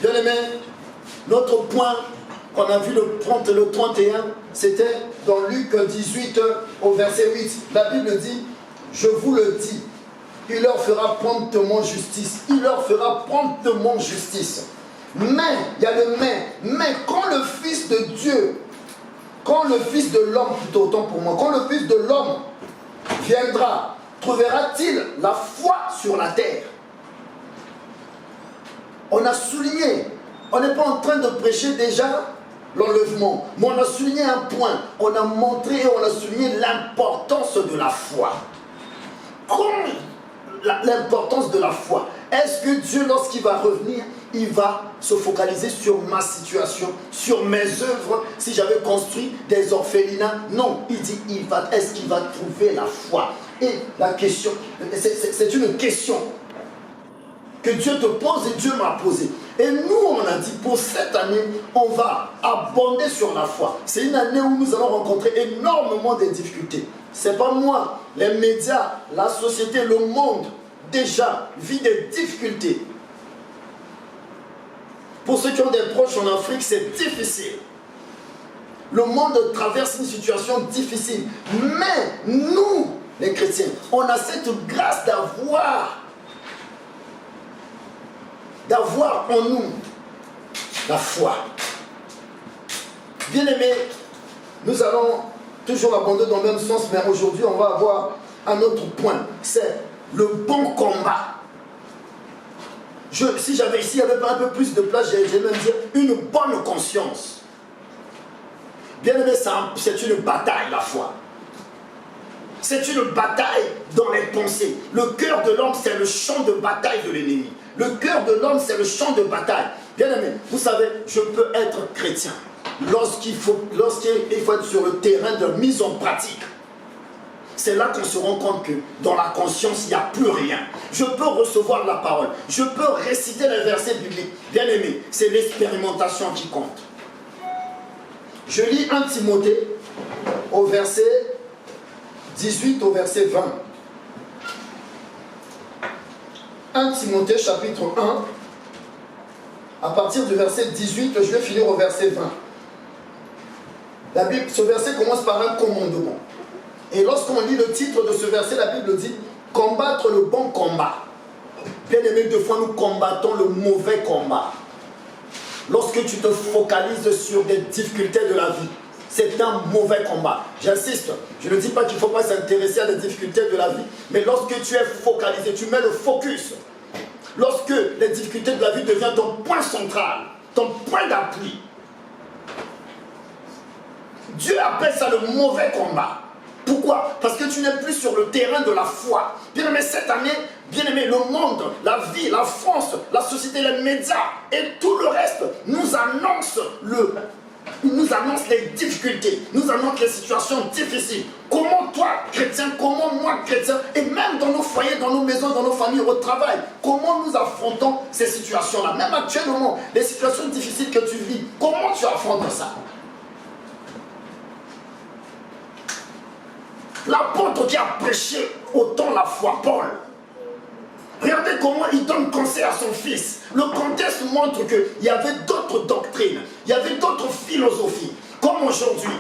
Bien aimé, notre point qu'on a vu le 30 et le 31, c'était dans Luc 18 au verset 8. La Bible dit, je vous le dis, il leur fera promptement justice. Il leur fera promptement justice. Mais, il y a le mais quand le Fils de Dieu, quand le Fils de l'homme, plutôt autant pour moi, quand le Fils de l'homme viendra, trouvera-t-il la foi sur la terre? On a souligné, on n'est pas en train de prêcher déjà l'enlèvement, mais on a souligné un point, on a montré et on a souligné l'importance de la foi. L'importance de la foi. Est-ce que Dieu, lorsqu'il va revenir, il va se focaliser sur ma situation, sur mes œuvres, si j'avais construit des orphelinats? Non, il dit, est-ce qu'il va trouver la foi? Et la question, c'est une question que Dieu te pose et Dieu m'a posée. Et nous, on a dit, pour cette année, on va abonder sur la foi. C'est une année où nous allons rencontrer énormément de difficultés. C'est pas moi, les médias, la société, le monde, déjà, vit des difficultés. Pour ceux qui ont des proches en Afrique, c'est difficile. Le monde traverse une situation difficile. Mais nous, les chrétiens, on a cette grâce d'avoir en nous la foi. Bien aimé, nous allons toujours abonder dans le même sens, mais aujourd'hui on va avoir un autre point, c'est le bon combat. S'il n'y avait pas un peu plus de place, j'allais même dire une bonne conscience. Bien aimé, c'est une bataille, la foi. C'est une bataille dans les pensées. Le cœur de l'homme, c'est le champ de bataille de l'ennemi. Le cœur de l'homme, c'est le champ de bataille. Bien aimé, vous savez, je peux être chrétien lorsqu'il faut être sur le terrain de mise en pratique. C'est là qu'on se rend compte que dans la conscience, il n'y a plus rien. Je peux recevoir la parole. Je peux réciter les versets bibliques. Bien aimé, c'est l'expérimentation qui compte. Je lis 1 Timothée au verset 18 au verset 20. 1 Timothée chapitre 1, à partir du verset 18, je vais finir au verset 20. La Bible, ce verset commence par un commandement. Et lorsqu'on lit le titre de ce verset, la Bible dit « Combattre le bon combat ». Bien aimé, deux fois nous combattons le mauvais combat. Lorsque tu te focalises sur des difficultés de la vie, c'est un mauvais combat. J'insiste, je ne dis pas qu'il ne faut pas s'intéresser à des difficultés de la vie, mais lorsque tu es focalisé, tu mets le focus. Lorsque les difficultés de la vie deviennent ton point central, ton point d'appui, Dieu appelle ça le mauvais combat. Pourquoi? Parce que tu n'es plus sur le terrain de la foi. Bien aimé, cette année, bien aimé, le monde, la vie, la France, la société, les médias et tout le reste nous annoncent les difficultés, nous annoncent les situations difficiles. Comment toi, chrétien, comment moi, chrétien, et même dans nos foyers, dans nos maisons, dans nos familles, au travail, comment nous affrontons ces situations-là? Même actuellement, les situations difficiles que tu vis, comment tu affrontes ça? L'apôtre qui a prêché autant la foi, Paul, regardez comment il donne conseil à son fils. Le contexte montre qu'il y avait d'autres doctrines, il y avait d'autres philosophies. Comme aujourd'hui,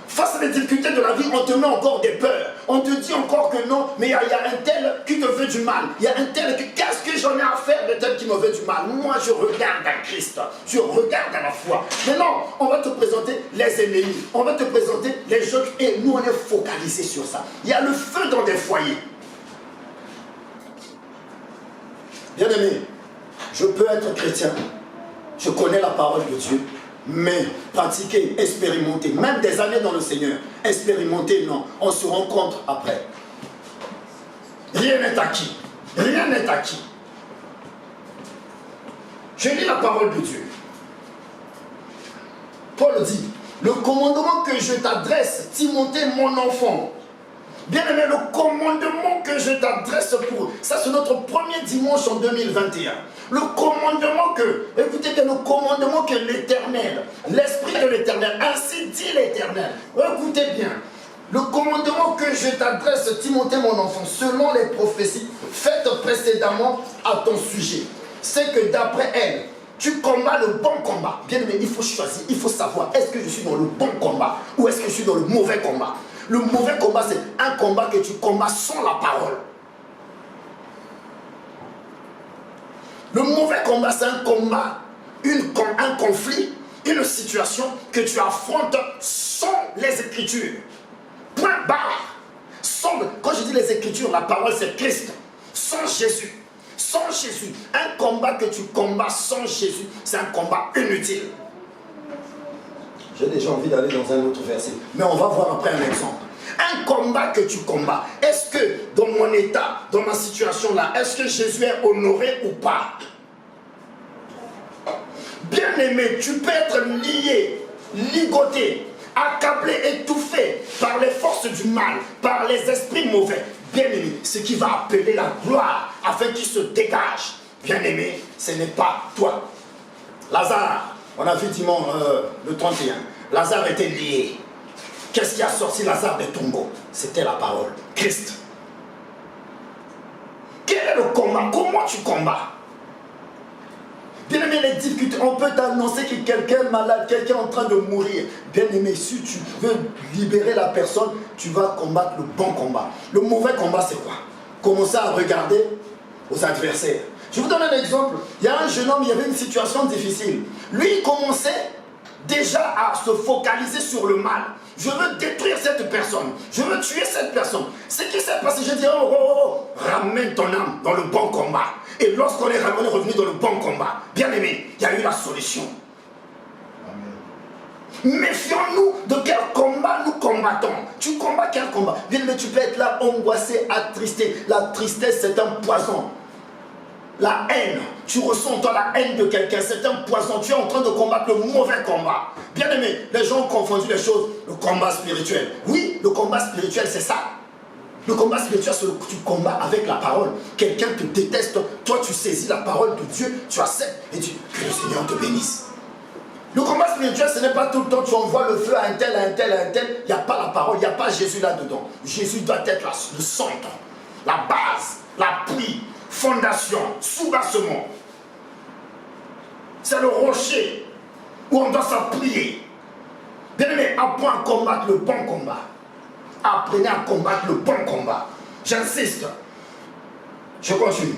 face à les difficultés de la vie, on te met encore des peurs. On te dit encore que non, mais il y a un tel qui te veut du mal. Il y a un tel qui, qu'est-ce que j'en ai à faire de tel qui me veut du mal? Moi, je regarde à Christ, je regarde à la foi. Maintenant, on va te présenter les ennemis, on va te présenter les jeux, et nous, on est focalisé sur ça. Il y a le feu dans des foyers. Bien aimé, je peux être chrétien, je connais la parole de Dieu, mais pratiquer, expérimenter, même des années dans le Seigneur, expérimenter, non, on se rencontre après. Rien n'est acquis, rien n'est acquis. Je lis la parole de Dieu. Paul dit, le commandement que je t'adresse, Timothée, mon enfant. Bien aimé, le commandement que je t'adresse pour... Ça, c'est notre premier dimanche en 2021. Le commandement que... Écoutez bien, le commandement que l'Éternel, l'Esprit de l'Éternel, ainsi dit l'Éternel. Écoutez bien. Le commandement que je t'adresse, Timothée, mon enfant, selon les prophéties faites précédemment à ton sujet. c'est que d'après elle, tu combats le bon combat. Bien aimé, il faut choisir, il faut savoir, est-ce que je suis dans le bon combat ou est-ce que je suis dans le mauvais combat? Le mauvais combat, c'est un combat que tu combats sans la parole. Le mauvais combat, c'est un combat, un conflit, une situation que tu affrontes sans les Écritures. Point barre. Quand je dis les Écritures, la parole c'est Christ. Sans Jésus. Sans Jésus. Un combat que tu combats sans Jésus, c'est un combat inutile. J'ai déjà envie d'aller dans un autre verset. Mais on va voir après un exemple. Un combat que tu combats. Est-ce que dans mon état, dans ma situation là, est-ce que Jésus est honoré ou pas? Bien aimé, tu peux être lié, ligoté, accablé, étouffé par les forces du mal, par les esprits mauvais. Bien aimé, ce qui va appeler la gloire afin qu'il se dégage. Bien aimé, ce n'est pas toi. Lazare, on a vu dimanche le 31, Lazare était lié. Qu'est-ce qui a sorti Lazare des tombeaux? C'était la parole, Christ. Quel est le combat? Comment tu combats? Bien aimé, les difficultés, on peut t'annoncer que quelqu'un est malade, quelqu'un est en train de mourir. Bien aimé, si tu veux libérer la personne, tu vas combattre le bon combat. Le mauvais combat, c'est quoi? Commencer à regarder aux adversaires. Je vous donne un exemple. Il y a un jeune homme, il y avait une situation difficile. Lui, il commençait déjà à se focaliser sur le mal. Je veux détruire cette personne. Je veux tuer cette personne. Ce qui s'est passé, je dis, ramène ton âme dans le bon combat. Et lorsqu'on est revenu dans le bon combat, bien aimé, il y a eu la solution. Méfions-nous de quel combat nous combattons. Tu combats quel combat? Bien aimé, tu peux être là angoissé, attristé. La tristesse, c'est un poison. La haine, tu ressens toi la haine de quelqu'un, c'est un poison, tu es en train de combattre le mauvais combat. Bien aimé, les gens ont confondu les choses, le combat spirituel. Oui, le combat spirituel c'est ça. Le combat spirituel c'est que tu combats avec la parole. Quelqu'un te déteste, toi tu saisis la parole de Dieu, tu acceptes et tu dis que le Seigneur te bénisse. Le combat spirituel ce n'est pas tout le temps, tu envoies le feu à un tel, à un tel, à un tel, il n'y a pas la parole, il n'y a pas Jésus là-dedans. Jésus doit être le centre, la base, l'appui. Fondation, soubassement. C'est le rocher où on doit s'appuyer. Bien aimé, apprenez à combattre le bon combat. Apprenez à combattre le bon combat. J'insiste. Je continue.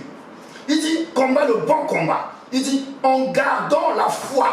Il dit, combat le bon combat. Il dit, en gardant la foi.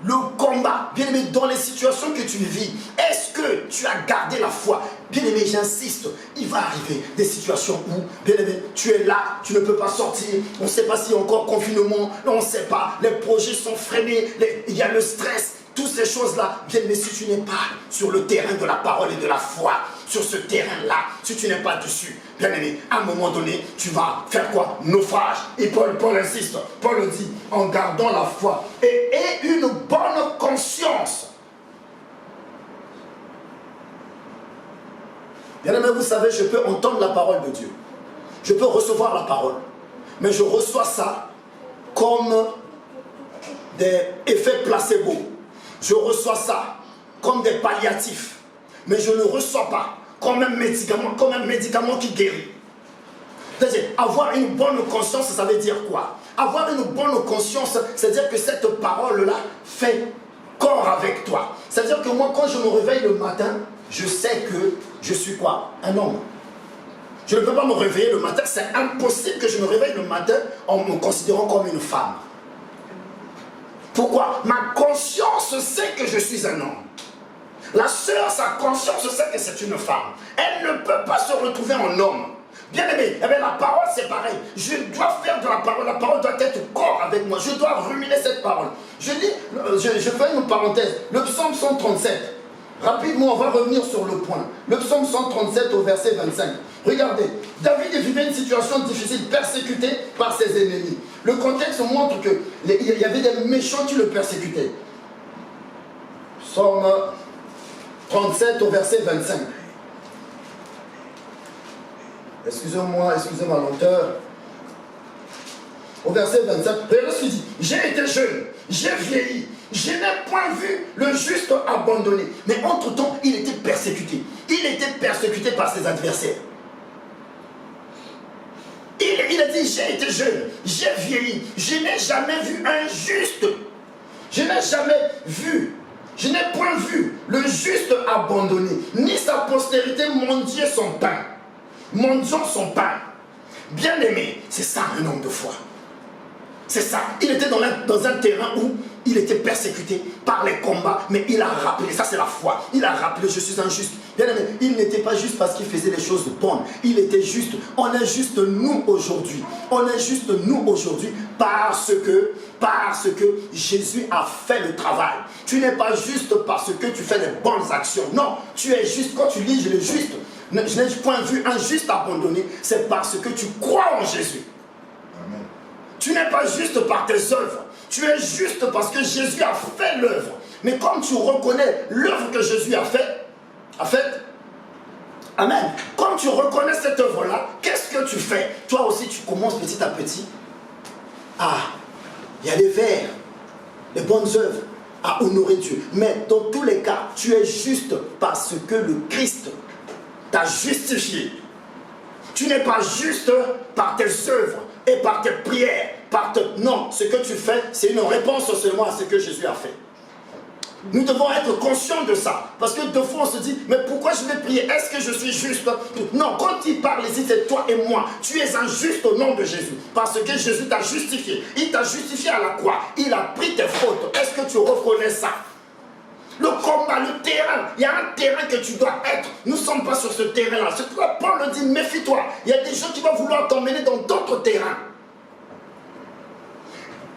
Le combat, bien aimé, dans les situations que tu vis, est-ce que tu as gardé la foi? Bien aimé, j'insiste, il va arriver des situations où, bien aimé, tu es là, tu ne peux pas sortir, on ne sait pas s'il y a encore confinement, on ne sait pas, les projets sont freinés, il y a le stress, toutes ces choses-là. Bien aimé, si tu n'es pas sur le terrain de la parole et de la foi, sur ce terrain-là, si tu n'es pas dessus, bien aimé, à un moment donné, tu vas faire quoi? Naufrage. Et Paul insiste, Paul dit, en gardant la foi et une bonne conscience. Bien aimé, vous savez, je peux entendre la parole de Dieu. Je peux recevoir la parole. Mais je reçois ça comme des effets placebo. Je reçois ça comme des palliatifs. Mais je ne le reçois pas comme un médicament qui guérit. C'est-à-dire, avoir une bonne conscience, ça veut dire quoi? Avoir une bonne conscience, c'est-à-dire que cette parole-là fait corps avec toi. C'est-à-dire que moi, quand je me réveille le matin, je sais que je suis quoi? Un homme. Je ne peux pas me réveiller le matin, c'est impossible que je me réveille le matin en me considérant comme une femme. Pourquoi? Ma conscience sait que je suis un homme. La sœur, sa conscience sait que c'est une femme. Elle ne peut pas se retrouver en homme. Bien aimé, eh bien, la parole c'est pareil. Je dois faire de la parole doit être corps avec moi. Je dois ruminer cette parole. Je fais une parenthèse. Le psaume 137. Rapidement, on va revenir sur le point. Le psaume 137 au verset 25. Regardez, David vivait une situation difficile, persécuté par ses ennemis. Le contexte montre qu'il y avait des méchants qui le persécutaient. Psaume 37 au verset 25. Excusez-moi, excusez ma lenteur. Au verset 25, regardez ce qu'il dit. J'ai été jeune, j'ai vieilli, je n'ai point vu le juste abandonné. Mais entre-temps, il était persécuté. Il était persécuté par ses adversaires. Il a dit, dit, j'ai été jeune, j'ai vieilli, je n'ai jamais vu un juste. Je n'ai jamais vu, je n'ai point vu le juste abandonné, ni sa postérité mendier son pain. Mendiant son pain. Bien-aimé, c'est ça un homme de foi. C'est ça. Il était dans un terrain où il était persécuté par les combats, mais il a rappelé, ça c'est la foi, il a rappelé, je suis injuste. Bien-aimé, il n'était pas juste parce qu'il faisait les choses bonnes, il était juste. On est juste nous aujourd'hui. On est juste nous aujourd'hui parce que Jésus a fait le travail. Tu n'es pas juste parce que tu fais des bonnes actions. Non, tu es juste. Quand tu lis le juste, je n'ai point vu un juste abandonné, c'est parce que tu crois en Jésus. Amen. Tu n'es pas juste par tes œuvres. Tu es juste parce que Jésus a fait l'œuvre. Mais comme tu reconnais l'œuvre que Jésus a faite, amen. Comme tu reconnais cette œuvre-là, qu'est-ce que tu fais? Toi aussi, tu commences petit à petit. Il y a les vers, les bonnes œuvres à honorer Dieu. Mais dans tous les cas, tu es juste parce que le Christ t'a justifié. Tu n'es pas juste par tes œuvres et par tes prières. Non, ce que tu fais, c'est une réponse seulement à ce que Jésus a fait. Nous devons être conscients de ça. Parce que deux fois on se dit, mais pourquoi je vais prier? Est-ce que je suis juste? Non, quand il parle ici, c'est toi et moi. Tu es injuste au nom de Jésus. Parce que Jésus t'a justifié. Il t'a justifié à la croix. Il a pris tes fautes. Est-ce que tu reconnais ça? Le combat, le terrain, il y a un terrain que tu dois être. Nous ne sommes pas sur ce terrain-là. C'est pourquoi Paul dit, méfie-toi. Il y a des gens qui vont vouloir t'emmener dans d'autres terrains.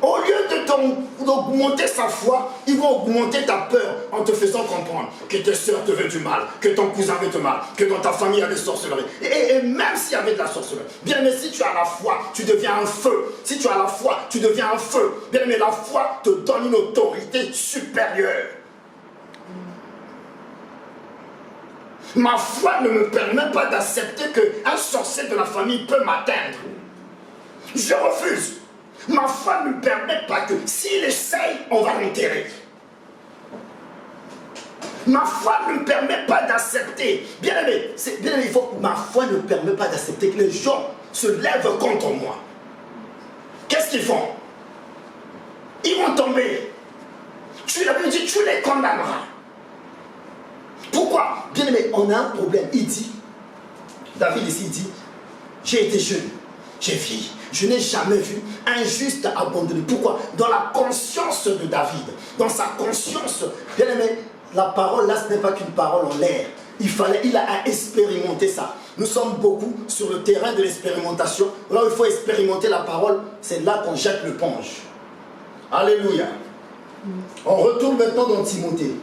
Au lieu d'augmenter sa foi, ils vont augmenter ta peur en te faisant comprendre que tes soeurs te veulent du mal, que ton cousin veut du mal, que dans ta famille il y a des sorcelleries. Et même s'il y avait de la sorcellerie, bien mais si tu as la foi, tu deviens un feu. Si tu as la foi, tu deviens un feu. Bien mais la foi te donne une autorité supérieure. Ma foi ne me permet pas d'accepter qu'un sorcier de la famille peut m'atteindre. Je refuse. Ma foi ne me permet pas que s'il essaye, on va l'enterrer. Ma foi ne me permet pas d'accepter. Bien aimé, ma foi ne me permet pas d'accepter que les gens se lèvent contre moi. Qu'est-ce qu'ils font? Ils vont tomber. La Bible dit, tu les condamneras. Pourquoi? Bien aimé, on a un problème. Il dit, David ici dit, j'ai été jeune, j'ai vieilli. Je n'ai jamais vu un juste abandonné. Pourquoi? Dans la conscience de David, dans sa conscience, bien aimé, la parole là, ce n'est pas qu'une parole en l'air. Il a expérimenté ça. Nous sommes beaucoup sur le terrain de l'expérimentation. Là où il faut expérimenter la parole, c'est là qu'on jette l'éponge. Alléluia. On retourne maintenant dans Timothée.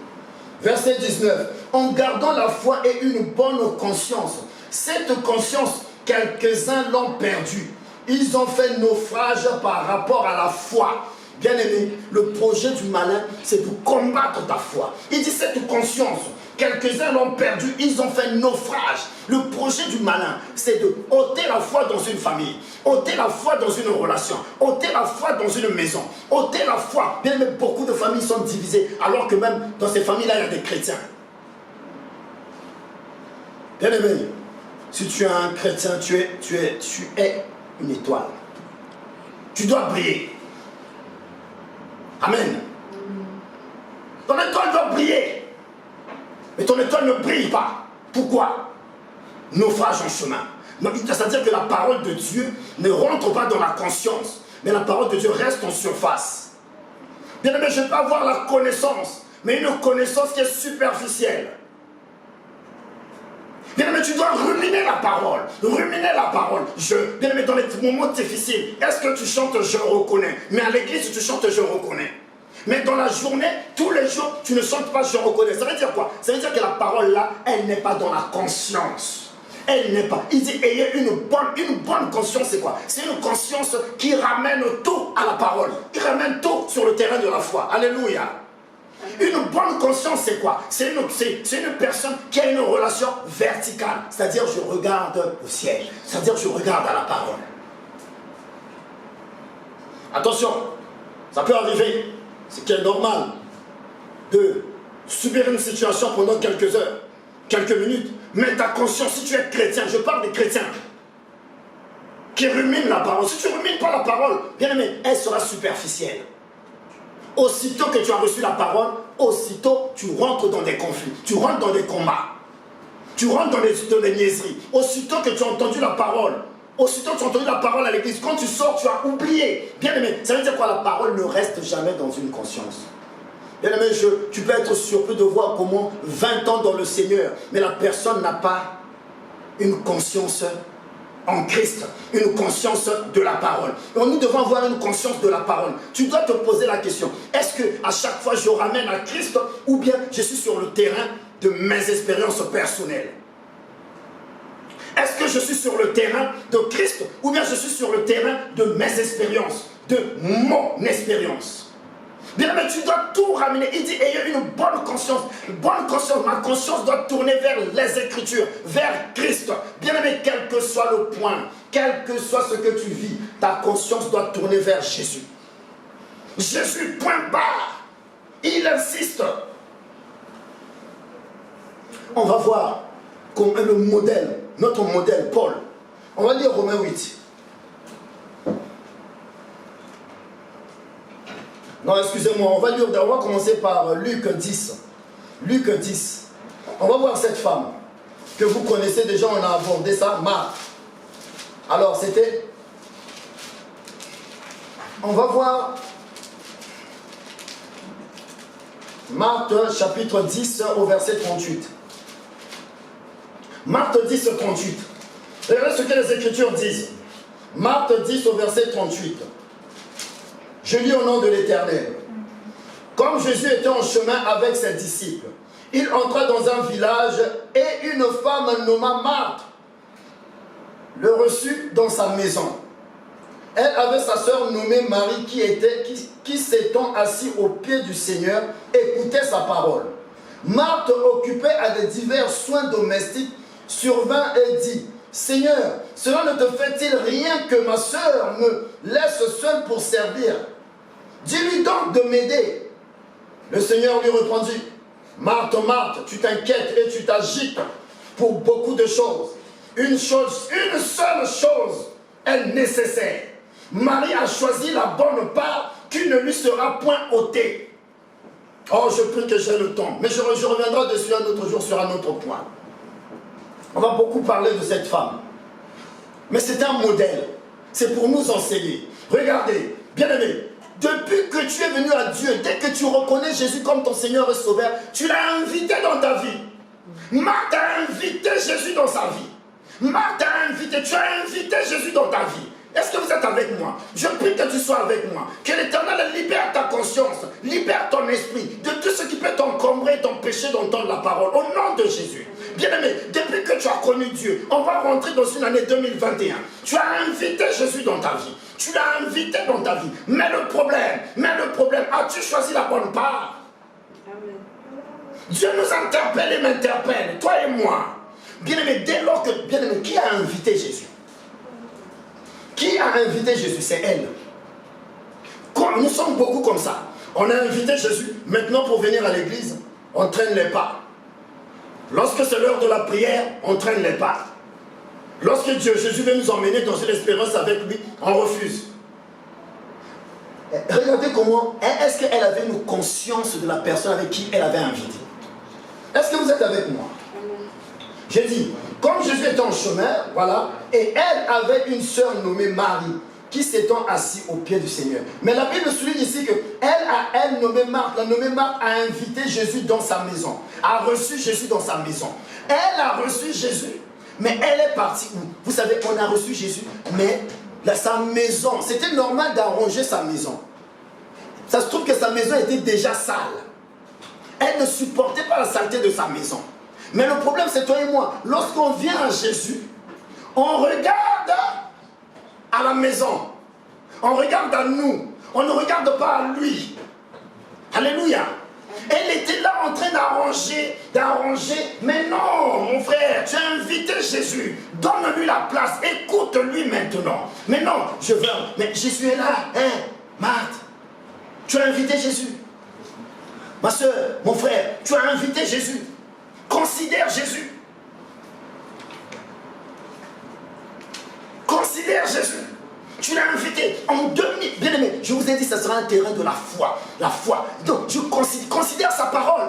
Verset 19. En gardant la foi et une bonne conscience. Cette conscience, quelques-uns l'ont perdue. Ils ont fait naufrage par rapport à la foi. Bien aimé, le projet du malin, c'est de combattre ta foi. Il dit cette conscience. Quelques-uns l'ont perdu, ils ont fait naufrage. Le projet du malin, c'est de ôter la foi dans une famille, ôter la foi dans une relation, ôter la foi dans une maison, ôter la foi. Bien aimé, beaucoup de familles sont divisées, alors que même dans ces familles-là, il y a des chrétiens. Bien aimé, si tu es un chrétien, tu es une étoile. Tu dois briller. Amen. Ton étoile doit briller. Mais ton étoile ne brille pas. Pourquoi? Naufrage en chemin. C'est-à-dire que la parole de Dieu ne rentre pas dans la conscience, mais la parole de Dieu reste en surface. Bien aimé, je ne vais pas avoir la connaissance, mais une connaissance qui est superficielle. Bien aimé, tu dois ruminer la parole. Ruminer la parole. Bien aimé, dans les moments difficiles, est-ce que tu chantes je reconnais? Mais à l'église, tu chantes je reconnais. Mais dans la journée, tous les jours, tu ne chantes pas je reconnais. Ça veut dire quoi? Ça veut dire que la parole là, elle n'est pas dans la conscience. Elle n'est pas. Il dit ayez une bonne conscience, c'est quoi? C'est une conscience qui ramène tout à la parole. Il ramène tout sur le terrain de la foi. Alléluia. Une bonne conscience, c'est quoi? C'est une personne qui a une relation verticale. C'est-à-dire, je regarde le ciel. C'est-à-dire, je regarde à la parole. Attention, ça peut arriver, ce qui est normal, de subir une situation pendant quelques heures, quelques minutes. Mais ta conscience, si tu es chrétien, je parle des chrétiens qui rumine la parole. Si tu ne rumines pas la parole, bien aimé, elle sera superficielle. Aussitôt que tu as reçu la parole, aussitôt tu rentres dans des conflits, tu rentres dans des combats, tu rentres dans des niaiseries. Aussitôt que tu as entendu la parole, aussitôt que tu as entendu la parole à l'église, quand tu sors, tu as oublié. Bien aimé, ça veut dire quoi? La parole ne reste jamais dans une conscience. Bien aimé, tu peux être surpris de voir comment 20 ans dans le Seigneur, mais la personne n'a pas une conscience en Christ, une conscience de la parole. Donc nous devons avoir une conscience de la parole. Tu dois te poser la question, est-ce que à chaque fois je ramène à Christ ou bien je suis sur le terrain de mes expériences personnelles? Est-ce que je suis sur le terrain de Christ ou bien je suis sur le terrain de mes expériences, de mon expérience? Bien, mais tu dois tout ramener. Il dit, ayez une bonne conscience. Bonne conscience. Ma conscience doit tourner vers les Écritures, vers Christ. Bien aimé, quel que soit le point, quel que soit ce que tu vis, ta conscience doit tourner vers Jésus. Jésus, point barre. Il insiste. On va voir comme le modèle, notre modèle, Paul. On va lire Romains 8. Non, excusez-moi, on va commencer par Luc 10. Luc 10. On va voir cette femme que vous connaissez déjà, on a abordé ça, Marthe. Alors, c'était... On va voir Marthe, chapitre 10, au verset 38. Marthe 10, 38. Regardez ce que les Écritures disent. Marthe 10, au verset 38. Je lis au nom de l'Éternel. Comme Jésus était en chemin avec ses disciples, il entra dans un village et une femme nommée Marthe le reçut dans sa maison. Elle avait sa sœur nommée Marie qui s'étant assise aux pieds du Seigneur, écoutait sa parole. Marthe, occupée à des divers soins domestiques, survint et dit, Seigneur, cela ne te fait-il rien que ma sœur me laisse seule pour servir? Dis-lui donc de m'aider. Le Seigneur lui répondit, Marthe, Marthe, tu t'inquiètes et tu t'agites pour beaucoup de choses. Une seule chose est nécessaire. Marie a choisi la bonne part qui ne lui sera point ôtée. Oh, je prie que j'ai le temps, mais je reviendrai dessus un autre jour sur un autre point. On va beaucoup parler de cette femme. Mais c'est un modèle. C'est pour nous enseigner. Regardez, bien-aimé, depuis que tu es venu à Dieu, dès que tu reconnais Jésus comme ton Seigneur et Sauveur, tu l'as invité dans ta vie. Marthe a invité Jésus dans sa vie. Marthe a invité, tu as invité Jésus dans ta vie. Est-ce que vous êtes avec moi? Je prie que tu sois avec moi. Que l'Éternel libère ta conscience, libère ton esprit de tout ce qui peut t'encombrer, t'empêcher d'entendre la parole. Au nom de Jésus. Bien-aimé, depuis que tu as connu Dieu, on va rentrer dans une année 2021. Tu as invité Jésus dans ta vie. Tu l'as invité dans ta vie. Mais le problème, as-tu choisi la bonne part? Amen. Dieu nous interpelle et m'interpelle, toi et moi. Bien-aimé, dès lors que, bien-aimé, qui a invité Jésus? Qui a invité Jésus? C'est elle. Nous sommes beaucoup comme ça. On a invité Jésus. Maintenant, pour venir à l'église, on traîne les pas. Lorsque c'est l'heure de la prière, on traîne les pas. Lorsque Jésus veut nous emmener dans une expérience avec lui, on refuse. Regardez comment, est-ce qu'elle avait une conscience de la personne avec qui elle avait invité? Est-ce que vous êtes avec moi? J'ai dit, comme Jésus était en chemin, voilà, et elle avait une sœur nommée Marie, qui s'étant assise aux pieds du Seigneur. Mais la Bible souligne ici que elle nommée Marthe, la nommée Marthe a invité Jésus dans sa maison, a reçu Jésus dans sa maison. Elle a reçu Jésus, mais elle est partie où? Vous savez, on a reçu Jésus, mais sa maison, c'était normal d'arranger sa maison. Ça se trouve que sa maison était déjà sale. Elle ne supportait pas la saleté de sa maison. Mais le problème, c'est toi et moi. Lorsqu'on vient à Jésus, on regarde à la maison. On regarde à nous. On ne regarde pas à lui. Alléluia. Elle était là en train d'arranger. Mais non, mon frère, tu as invité Jésus. Donne-lui la place. Écoute-lui maintenant. Mais non, je veux. Mais Jésus est là. Hein, Marthe, tu as invité Jésus. Ma soeur, mon frère, tu as invité Jésus. Considère Jésus. Considère Jésus. en 2000, bien aimé, je vous ai dit, ça sera un terrain de la foi. La foi. Donc, je considère sa parole.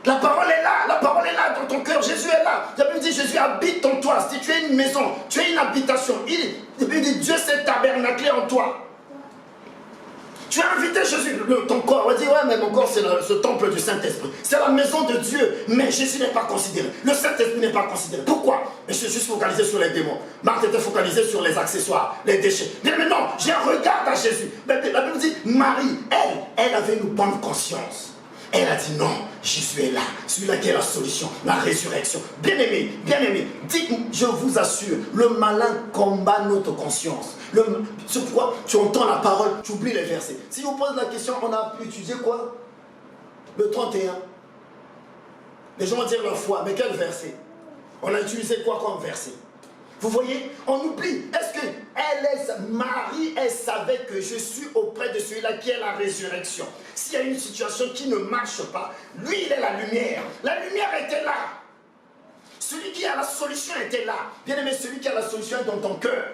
La parole est là, la parole est là dans ton cœur, Jésus est là. La Bible dit, Jésus habite en toi. Si tu es une maison, tu es une habitation. La Bible dit, Dieu s'est tabernaclé en toi. Tu as invité Jésus, ton corps. On va dire, ouais, mais mon corps, c'est ce temple du Saint-Esprit. C'est la maison de Dieu. Mais Jésus n'est pas considéré. Le Saint-Esprit n'est pas considéré. Pourquoi? Je suis juste focalisé sur les démons. Marc était focalisé sur les accessoires, les déchets. Mais non, j'ai un regard à Jésus. La Bible dit, Marie, elle avait une bonne conscience. Elle a dit non, Jésus est là, celui-là qui est la solution, la résurrection. Bien-aimé, dites, je vous assure, le malin combat notre conscience. C'est pourquoi tu entends la parole, tu oublies les versets. Si je vous pose la question, on a étudié quoi? Le 31. Les gens vont dire leur foi, mais quel verset? On a utilisé quoi comme verset? Vous voyez, on oublie. Est-ce que Marie, elle savait que je suis auprès de celui-là qui est la résurrection? S'il y a une situation qui ne marche pas, lui, il est la lumière. La lumière était là. Celui qui a la solution était là. Bien aimé, celui qui a la solution est dans ton cœur.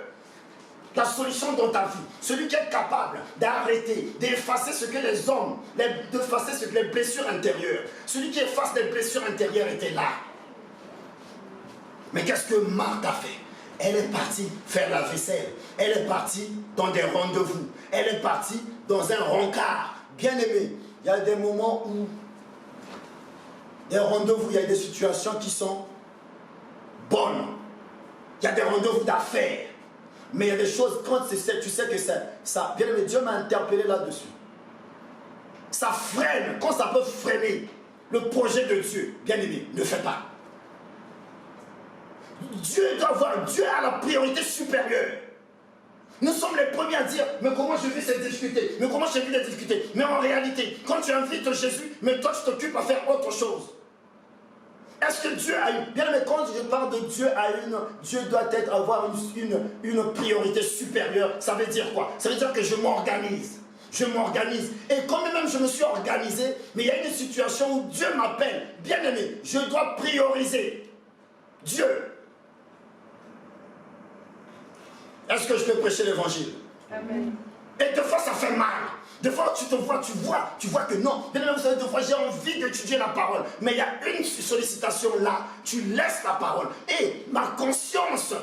La solution dans ta vie. Celui qui est capable d'arrêter, d'effacer ce que les hommes, d'effacer ce que les blessures intérieures. Celui qui efface les blessures intérieures était là. Mais qu'est-ce que Marthe a fait? Elle est partie faire la vaisselle. Elle est partie dans des rendez-vous. Elle est partie dans un rencard. Bien aimé, il y a des moments où, des rendez-vous, il y a des situations qui sont bonnes. Il y a des rendez-vous d'affaires. Mais il y a des choses, quand tu sais que ça, bien aimé, Dieu m'a interpellé là-dessus. Ça freine, quand ça peut freiner le projet de Dieu, bien aimé, ne fais pas. Dieu a la priorité supérieure. Nous sommes les premiers à dire, mais comment je vis cette difficulté? Mais comment je vis les difficultés? Mais en réalité, quand tu invites Jésus, mais toi tu t'occupes à faire autre chose. Est-ce que Dieu a une... Bien, mais quand je parle de Dieu Dieu doit avoir une priorité supérieure. Ça veut dire quoi? Ça veut dire que je m'organise. Je m'organise. Et quand même je me suis organisé, mais il y a une situation où Dieu m'appelle. Bien aimé, je dois prioriser Dieu. Est-ce que je peux prêcher l'évangile? Amen. Et des fois, ça fait mal. Des fois, tu vois que non. Bien même, vous savez, des fois, j'ai envie d'étudier la parole. Mais il y a une sollicitation là. Tu laisses la parole. Et ma conscience,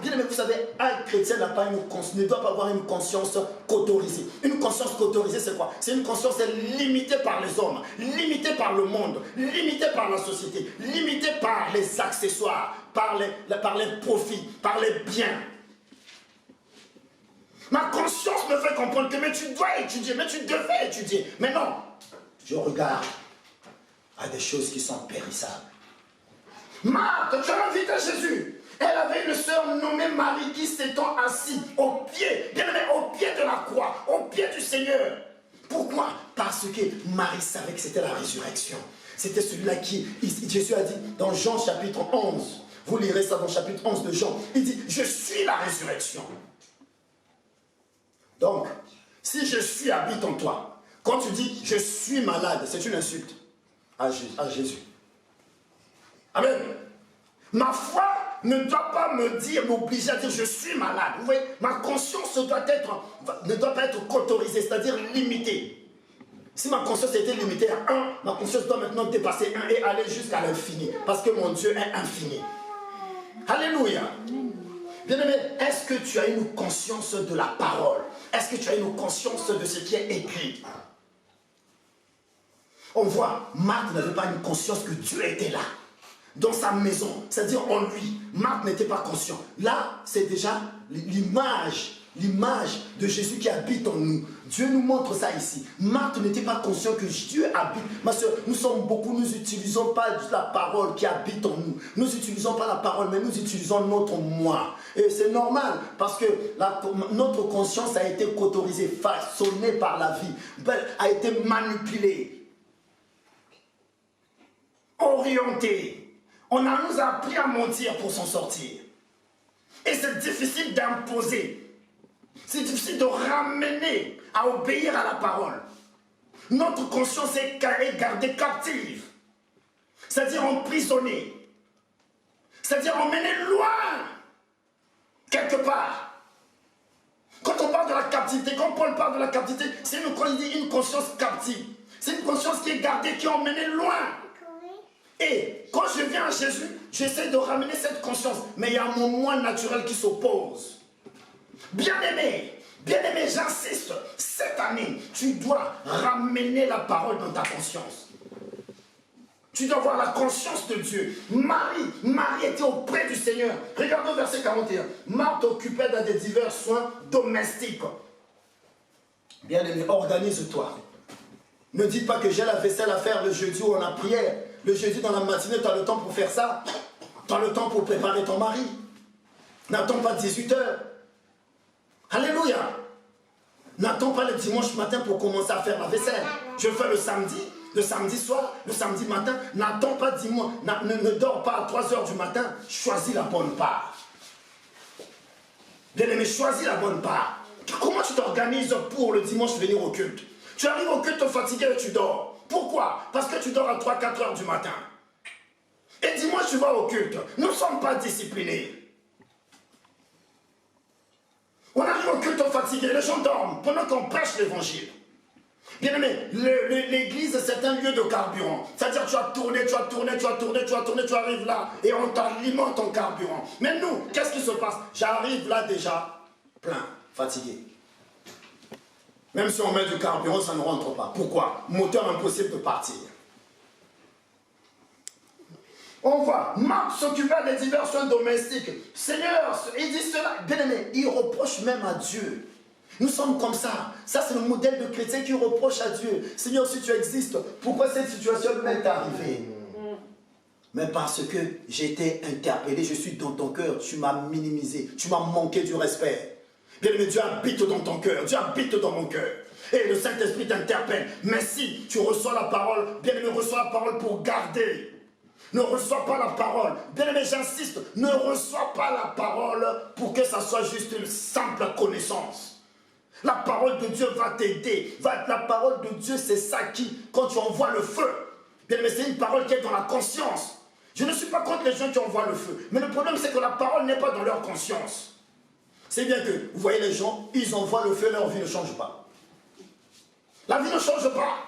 bien aimé, vous savez, un chrétien ne doit pas avoir une conscience qu'autorisée. Une conscience qu'autorisée, c'est quoi? C'est une conscience limitée par les hommes, limitée par le monde, limitée par la société, limitée par les accessoires, par les profits, par les biens. Ma conscience me fait comprendre que mais tu dois étudier, mais tu devais étudier. Mais non, je regarde à des choses qui sont périssables. Marthe, tu as invité Jésus. Elle avait une sœur nommée Marie qui s'étant assise au pied, bien aimé, au pied de la croix, au pied du Seigneur. Pourquoi? Parce que Marie savait que c'était la résurrection. C'était celui-là qui, Jésus a dit dans Jean chapitre 11, vous lirez ça dans chapitre 11 de Jean, il dit, je suis la résurrection. Donc, si je suis habite en toi, quand tu dis je suis malade, c'est une insulte à Jésus. Amen. Ma foi ne doit pas m'obliger à dire je suis malade. Vous voyez, ma conscience ne doit pas être qu'autorisée, c'est-à-dire limitée. Si ma conscience était limitée à 1, ma conscience doit maintenant dépasser 1 et aller jusqu'à l'infini. Parce que mon Dieu est infini. Alléluia. Bien-aimé, est-ce que tu as une conscience de la parole? Est-ce que tu as une conscience de ce qui est écrit? On voit, Marthe n'avait pas une conscience que Dieu était là, dans sa maison, c'est-à-dire en lui. Marthe n'était pas conscient. Là, c'est déjà l'image de Jésus qui habite en nous. Dieu nous montre ça ici. Marthe n'était pas conscient que Dieu habite. Ma soeur, nous n'utilisons pas la parole qui habite en nous. Nous n'utilisons pas la parole, mais nous utilisons notre moi. Et c'est normal, parce que notre conscience a été cautorisée, façonnée par la vie, a été manipulée, orientée. On nous a appris à mentir pour s'en sortir. Et c'est difficile d'imposer. C'est difficile de ramener à obéir à la parole. Notre conscience est gardée captive. C'est-à-dire emprisonnée. C'est-à-dire emmenée loin. Quelque part. Quand on parle de la captivité, quand Paul parle de la captivité, c'est une conscience captive. C'est une conscience qui est gardée, qui est emmenée loin. Et quand je viens à Jésus, j'essaie de ramener cette conscience. Mais il y a mon moi naturel qui s'oppose. Bien-aimé, j'insiste, cette année, tu dois ramener la parole dans ta conscience. Tu dois avoir la conscience de Dieu. Marie était auprès du Seigneur. Regardez au verset 41. Marthe occupait dans des divers soins domestiques. Bien-aimé, organise-toi. Ne dis pas que j'ai la vaisselle à faire le jeudi où on a prière. Le jeudi dans la matinée, tu as le temps pour faire ça. Tu as le temps pour préparer ton mari. N'attends pas 18 heures. Alléluia. N'attends pas le dimanche matin pour commencer à faire la vaisselle. Je fais le samedi soir, le samedi matin. N'attends pas dimanche, ne dors pas à 3 heures du matin. Choisis la bonne part. Bien-aimé, choisis la bonne part. Comment tu t'organises pour le dimanche venir au culte? Tu arrives au culte fatigué et tu dors. Pourquoi? Parce que tu dors à 3-4 heures du matin. Et dimanche tu vas au culte. Nous ne sommes pas disciplinés. On arrive au culte fatigué, les gens dorment pendant qu'on prêche l'évangile. Bien aimé, l'église c'est un lieu de carburant. C'est-à-dire tu as tourné, tu arrives là et on t'alimente en carburant. Mais nous, qu'est-ce qui se passe? J'arrive là déjà plein, fatigué. Même si on met du carburant, ça ne rentre pas. Pourquoi? Moteur impossible de partir. On voit, Marc s'occupait des divers soins domestiques. Seigneur, il dit cela, bien aimé, il reproche même à Dieu. Nous sommes comme ça. Ça, c'est le modèle de chrétien qui reproche à Dieu. Seigneur, si tu existes, pourquoi cette situation m'est arrivée? Mais parce que j'ai été interpellé, je suis dans ton cœur, tu m'as minimisé, tu m'as manqué du respect. Bien aimé, Dieu habite dans ton cœur, Dieu habite dans mon cœur. Et le Saint-Esprit t'interpelle. Mais si tu reçois la parole, bien aimé, reçois la parole pour garder. Ne reçois pas la parole. Bien aimé, j'insiste, ne reçois pas la parole pour que ça soit juste une simple connaissance. La parole de Dieu va t'aider. La parole de Dieu, c'est ça qui, quand tu envoies le feu, bien aimé, c'est une parole qui est dans la conscience. Je ne suis pas contre les gens qui envoient le feu. Mais le problème, c'est que la parole n'est pas dans leur conscience. C'est bien que, vous voyez les gens, ils envoient le feu, leur vie ne change pas. La vie ne change pas.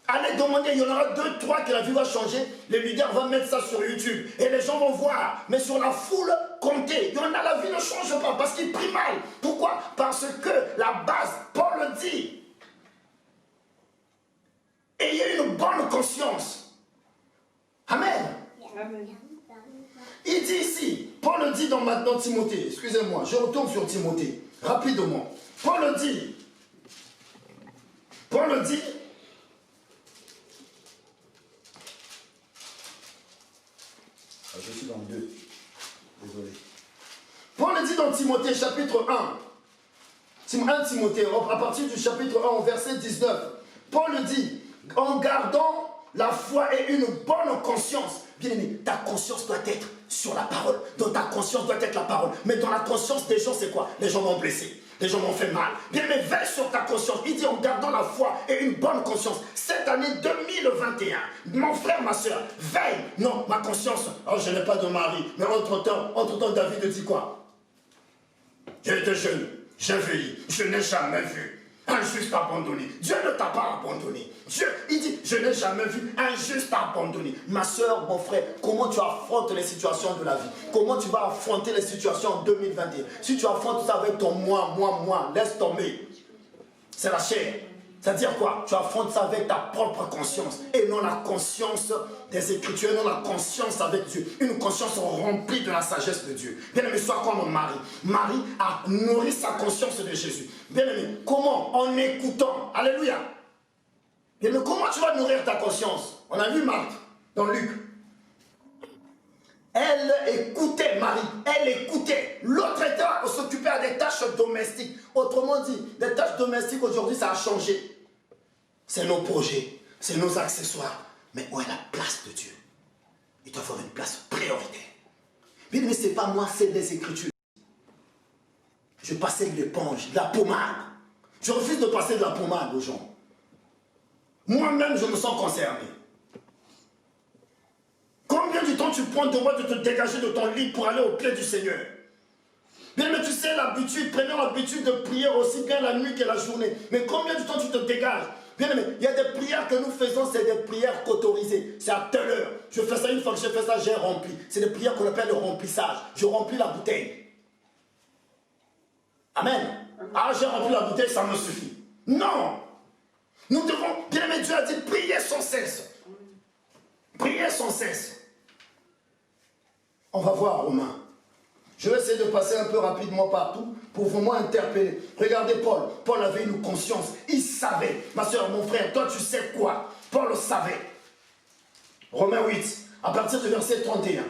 Allez demander, il y en aura 2, 3 que la vie va changer. Les leaders vont mettre ça sur YouTube. Et les gens vont voir. Mais sur la foule, comptez. Il y en a, la vie ne change pas parce qu'il prie mal. Pourquoi? Parce que la base, Paul le dit. Ayez une bonne conscience. Amen. Amen. Il dit ici, Paul le dit dans maintenant Timothée. Excusez-moi, je retourne sur Timothée. Rapidement. Paul le dit. Je suis dans le 2. Désolé. Paul le dit dans Timothée, chapitre 1. 1 Timothée, à partir du chapitre 1, au verset 19. Paul le dit, en gardant la foi et une bonne conscience. Bien aimé, ta conscience doit être sur la parole. Dans ta conscience doit être la parole. Mais dans la conscience des gens, c'est quoi? Les gens m'ont blessé. Les gens m'ont fait mal. Bien aimé, veille sur ta conscience. Il dit en gardant la foi et une bonne conscience. Cette année 2021, mon frère, ma soeur, veille. Non, ma conscience, oh, je n'ai pas de mari. Mais entre-temps, David dit quoi? J'étais jeune, j'ai vieilli, je n'ai jamais vu un juste abandonné. Dieu ne t'a pas abandonné. Dieu, il dit, je n'ai jamais vu un juste abandonné. Ma soeur, mon frère, comment tu affrontes les situations de la vie? Comment tu vas affronter les situations en 2021? Si tu affrontes ça avec ton moi, laisse tomber. C'est la chair. C'est-à-dire quoi? Tu affrontes ça avec ta propre conscience et non la conscience des Écritures, et non la conscience avec Dieu. Une conscience remplie de la sagesse de Dieu. Bien aimé, sois comme Marie. Marie a nourri sa conscience de Jésus. Bien aimé, comment? En écoutant. Alléluia. Bien aimé, comment tu vas nourrir ta conscience? On a lu Marc dans Luc. Elle écoutait, Marie, elle écoutait. L'autre était s'occuper à des tâches domestiques. Autrement dit, des tâches domestiques aujourd'hui, ça a changé. C'est nos projets, c'est nos accessoires. Mais où est la place de Dieu? Il doit avoir une place prioritaire. Bien, mais ce n'est pas moi, c'est les Écritures. Je passais de l'éponge, de la pommade. Je refuse de passer de la pommade aux gens. Moi-même, je me sens concerné. Combien de temps tu prends de moi de te dégager de ton lit pour aller au pied du Seigneur? Bien, mais tu sais l'habitude, prenons l'habitude de prier aussi bien la nuit que la journée. Mais combien de temps tu te dégages? Bien aimé, il y a des prières que nous faisons, c'est des prières qu'autorisées. C'est à telle heure. Je fais ça une fois que j'ai fait ça, j'ai rempli. C'est des prières qu'on appelle le remplissage. Je remplis la bouteille. Amen. Ah, j'ai rempli la bouteille, ça me suffit. Non. Nous devons, bien aimé, Dieu a dit, prier sans cesse. Prier sans cesse. On va voir, Romains. Je vais essayer de passer un peu rapidement partout pour vraiment interpeller. Regardez Paul. Paul avait une conscience. Il savait. Ma soeur, mon frère, toi tu sais quoi? Paul le savait. Romains 8, à partir du verset 31.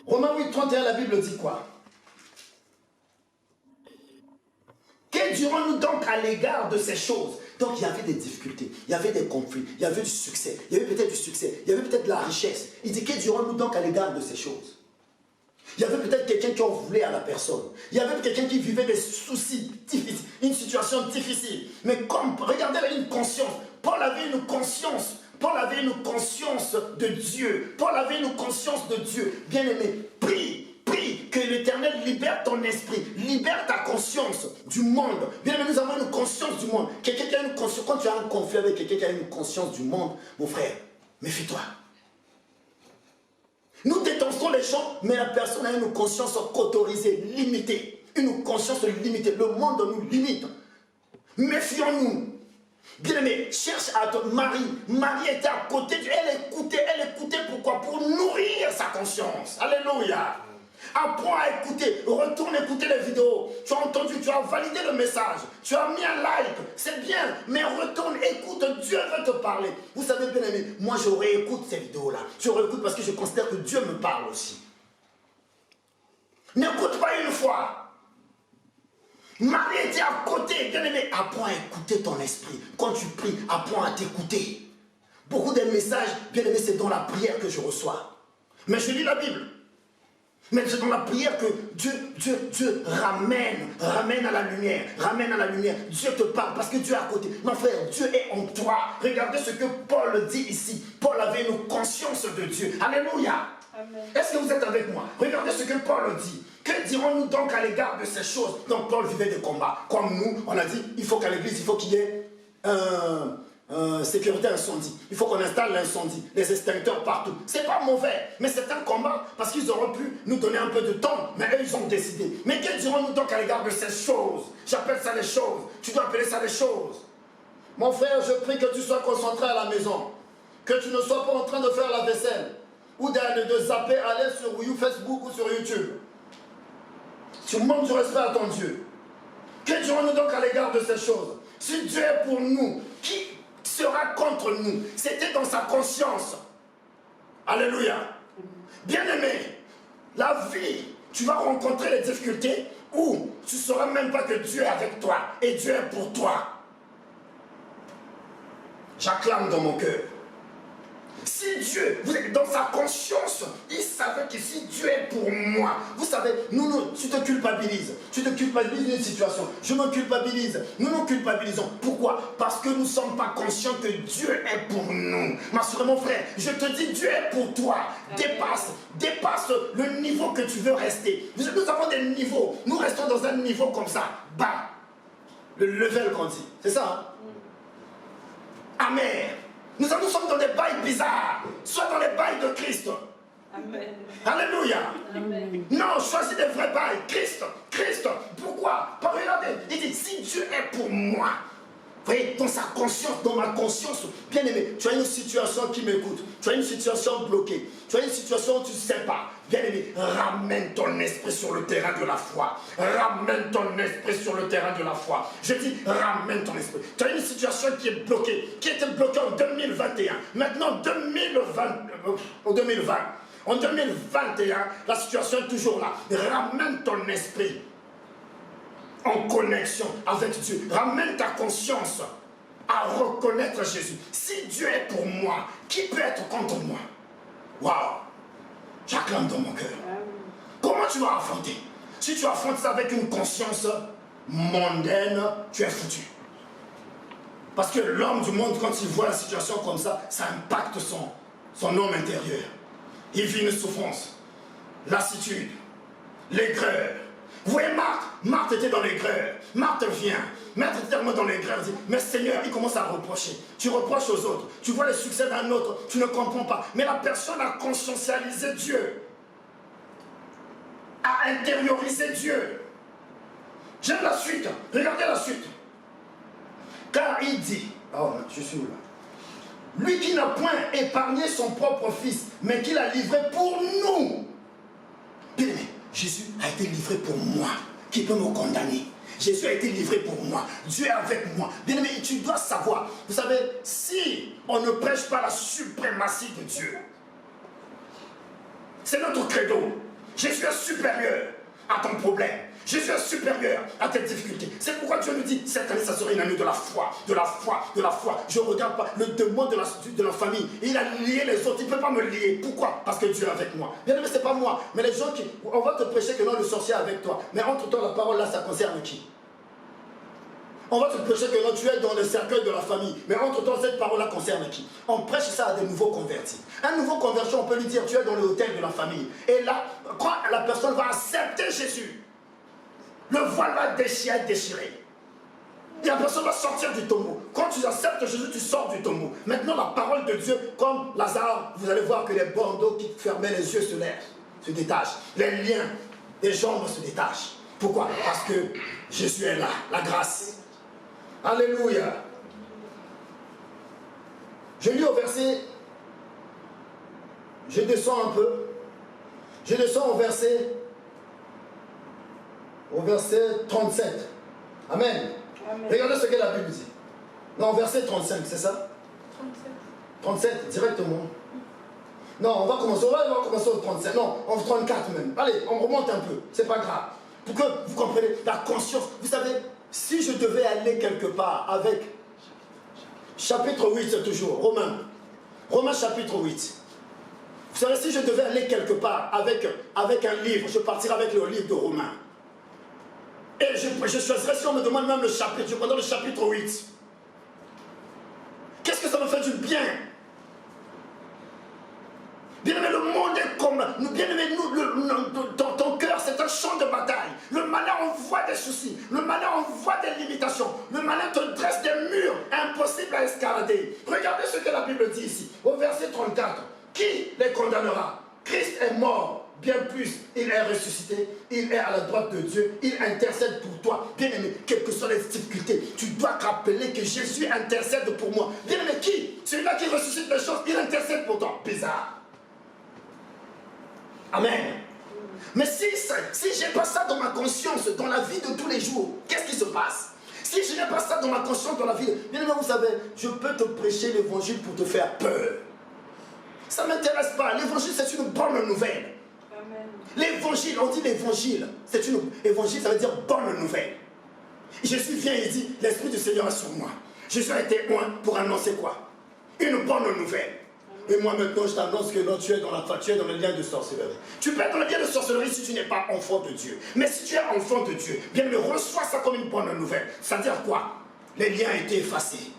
Romains 8, 31, la Bible dit quoi? Que dirons-nous donc à l'égard de ces choses? Donc il y avait des difficultés, il y avait des conflits, il y avait du succès, il y avait peut-être du succès, il y avait peut-être de la richesse. Il dit, que dirons-nous donc à l'égard de ces choses? Il y avait peut-être quelqu'un qui en voulait à la personne. Il y avait quelqu'un qui vivait des soucis difficiles, une situation difficile. Mais comme, regardez une conscience. Paul avait une conscience. Paul avait une conscience de Dieu. Paul avait une conscience de Dieu. Bien-aimé, prie. Prie que l'Éternel libère ton esprit, libère ta conscience du monde. Bien aimé, nous avons une conscience du monde. Quelqu'un qui a une conscience, quand tu as un conflit avec quelqu'un qui a une conscience du monde, mon frère, méfie-toi. Nous détestons les gens, mais la personne a une conscience autorisée, limitée. Une conscience limitée. Le monde nous limite. Méfions-nous. Bien-aimé, cherche à te Marie. Marie était à côté de elle écoutait pourquoi? Pour nourrir sa conscience. Alléluia. Apprends à écouter, retourne écouter les vidéos. Tu as entendu, tu as validé le message, tu as mis un like, c'est bien, mais retourne, écoute, Dieu veut te parler. Vous savez, bien aimé, moi je réécoute ces vidéos-là. Je réécoute parce que je considère que Dieu me parle aussi. N'écoute pas une fois. Marie était à côté, bien aimé. Apprends à écouter ton esprit. Quand tu pries, apprends à t'écouter. Beaucoup de messages, bien aimé, c'est dans la prière que je reçois. Mais je lis la Bible. Mais c'est dans la prière que Dieu ramène à la lumière, Dieu te parle parce que Dieu est à côté. Mon frère, Dieu est en toi. Regardez ce que Paul dit ici. Paul avait une conscience de Dieu. Alléluia. Est-ce que vous êtes avec moi? Regardez ce que Paul dit. Que dirons-nous donc à l'égard de ces choses? Donc Paul vivait des combats. Comme nous, on a dit, il faut qu'à l'église, il faut qu'il y ait sécurité incendie. Il faut qu'on installe l'incendie, les extincteurs partout. C'est pas mauvais, mais c'est un combat parce qu'ils auraient pu nous donner un peu de temps, mais eux ils ont décidé. Mais que dirons-nous donc à l'égard de ces choses? J'appelle ça les choses. Tu dois appeler ça les choses. Mon frère, je prie que tu sois concentré à la maison, que tu ne sois pas en train de faire la vaisselle ou de zapper, aller sur Facebook ou sur YouTube. Tu montres du respect à ton Dieu. Que dirons-nous donc à l'égard de ces choses? Si Dieu est pour nous, qui sera contre nous? C'était dans sa conscience. Alléluia. Bien-aimé, la vie, tu vas rencontrer les difficultés où tu ne sauras même pas que Dieu est avec toi et Dieu est pour toi. J'acclame dans mon cœur. Si Dieu, vous êtes dans sa conscience, il savait que si Dieu est pour moi, vous savez, tu te culpabilises. Tu te culpabilises d'une situation. Je me culpabilise. Nous nous culpabilisons. Pourquoi? Parce que nous ne sommes pas conscients que Dieu est pour nous. Ma soeur, mon frère, je te dis, Dieu est pour toi. Dépasse le niveau que tu veux rester. Nous avons des niveaux. Nous restons dans un niveau comme ça, bas. Le level qu'on dit. C'est ça, hein? Amen. Nous sommes dans des bails bizarres. Soit dans les bails de Christ. Amen. Alléluia. Amen. Non, choisis des vrais bails. Christ. Pourquoi? Parce que regardez, il dit, si Dieu est pour moi. Vous voyez, dans sa conscience, dans ma conscience, bien aimé, tu as une situation qui m'écoute. Tu as une situation bloquée. Tu as une situation où tu ne sais pas. Bien aimé, ramène ton esprit sur le terrain de la foi. Ramène ton esprit sur le terrain de la foi. Je dis, ramène ton esprit. Tu as une situation qui est bloquée, qui était bloquée en 2021. Maintenant, en 2021, la situation est toujours là. Ramène ton esprit en connexion avec Dieu. Ramène ta conscience à reconnaître Jésus. Si Dieu est pour moi, qui peut être contre moi? Waouh! J'acclame dans mon cœur. Comment tu vas affronter? Si tu affrontes ça avec une conscience mondaine, tu es foutu. Parce que l'homme du monde, quand il voit la situation comme ça impacte son homme intérieur. Il vit une souffrance, lassitude, l'aigreur, Vous voyez Marthe, Marthe était dans l'aigreur. Marthe vient. Marthe était tellement dans l'aigreur. Elle dit, mais Seigneur, il commence à reprocher. Tu reproches aux autres. Tu vois le succès d'un autre. Tu ne comprends pas. Mais la personne a conscientialisé Dieu. A intériorisé Dieu. J'aime la suite. Regardez la suite. Car il dit, oh, je suis où là? Lui qui n'a point épargné son propre fils, mais qui l'a livré pour nous. Bien aimé, Jésus a été livré pour moi. Qui peut me condamner? Jésus a été livré pour moi. Dieu est avec moi. Bien aimé, tu dois savoir. Vous savez, si on ne prêche pas la suprématie de Dieu, c'est notre credo. Jésus est supérieur à ton problème. Jésus est supérieur à tes difficultés. C'est pourquoi Dieu nous dit, cette année, ça sera une année de la foi, de la foi, de la foi. Je ne regarde pas le démon de la famille. Il a lié les autres, il ne peut pas me lier. Pourquoi? Parce que Dieu est avec moi. Bien aimé, ce n'est pas moi. Mais les gens qui, on va te prêcher que non, le sorcier est avec toi. Mais entre-temps, la parole là, ça concerne qui? On va te prêcher que non, tu es dans le cercueil de la famille. Mais entre-temps, cette parole-là concerne qui? On prêche ça à des nouveaux convertis. Un nouveau converti, on peut lui dire, tu es dans le hôtel de la famille. Et là, quand la personne va accepter Jésus, le voile va déchirer. Et la personne va sortir du tombeau. Quand tu acceptes Jésus, tu sors du tombeau. Maintenant, la parole de Dieu, comme Lazare, vous allez voir que les bandeaux qui fermaient les yeux se lèvent, se détachent. Les liens des jambes se détachent. Pourquoi? Parce que Jésus est là, la grâce. Alléluia. Je lis au verset, je descends un peu. Je descends au verset 37. Amen. Amen. Regardez ce que la Bible dit. Non, verset 35, c'est ça? 37, directement. Non, on va commencer au 35. Non, au 34 même. Allez, on remonte un peu. C'est pas grave. Pour que vous compreniez la conscience. Vous savez, si je devais aller quelque part avec chapitre 8, c'est toujours Romains. Romains chapitre 8. Vous savez, si je devais aller quelque part avec un livre, je partirais avec le livre de Romains. Et je choisirais, si on me demande même le chapitre, je prendrais le chapitre 8. Qu'est-ce que ça me fait du bien? Bien aimé, le monde est comme... Bien aimé, ton cœur, c'est un champ de bataille. Le malin envoie des soucis. Le malin envoie des limitations. Le malin te dresse des murs impossibles à escalader. Regardez ce que la Bible dit ici, au verset 34. Qui les condamnera? Christ est mort, bien plus, il est ressuscité, il est à la droite de Dieu, il intercède pour toi. Bien aimé, quelles que soient les difficultés, tu dois te rappeler que Jésus intercède pour moi. Bien aimé, qui? Celui-là qui ressuscite les choses, il intercède pour toi. Bizarre. Amen. Mais si je n'ai pas ça dans ma conscience, dans la vie de tous les jours, qu'est-ce qui se passe? Si je n'ai pas ça dans ma conscience, dans la vie, bien aimé, vous savez, je peux te prêcher l'évangile pour te faire peur. Ça ne m'intéresse pas. L'évangile, c'est une bonne nouvelle. L'évangile, on dit l'évangile. Évangile, ça veut dire bonne nouvelle. Jésus vient et dit, l'Esprit du Seigneur est sur moi. Jésus a été loin pour annoncer quoi? Une bonne nouvelle. Et moi maintenant, je t'annonce que non, tu es dans le lien de sorcellerie. Tu peux être dans le lien de sorcellerie si tu n'es pas enfant de Dieu. Mais si tu es enfant de Dieu, bien me reçois ça comme une bonne nouvelle. C'est-à-dire quoi? Les liens ont été effacés.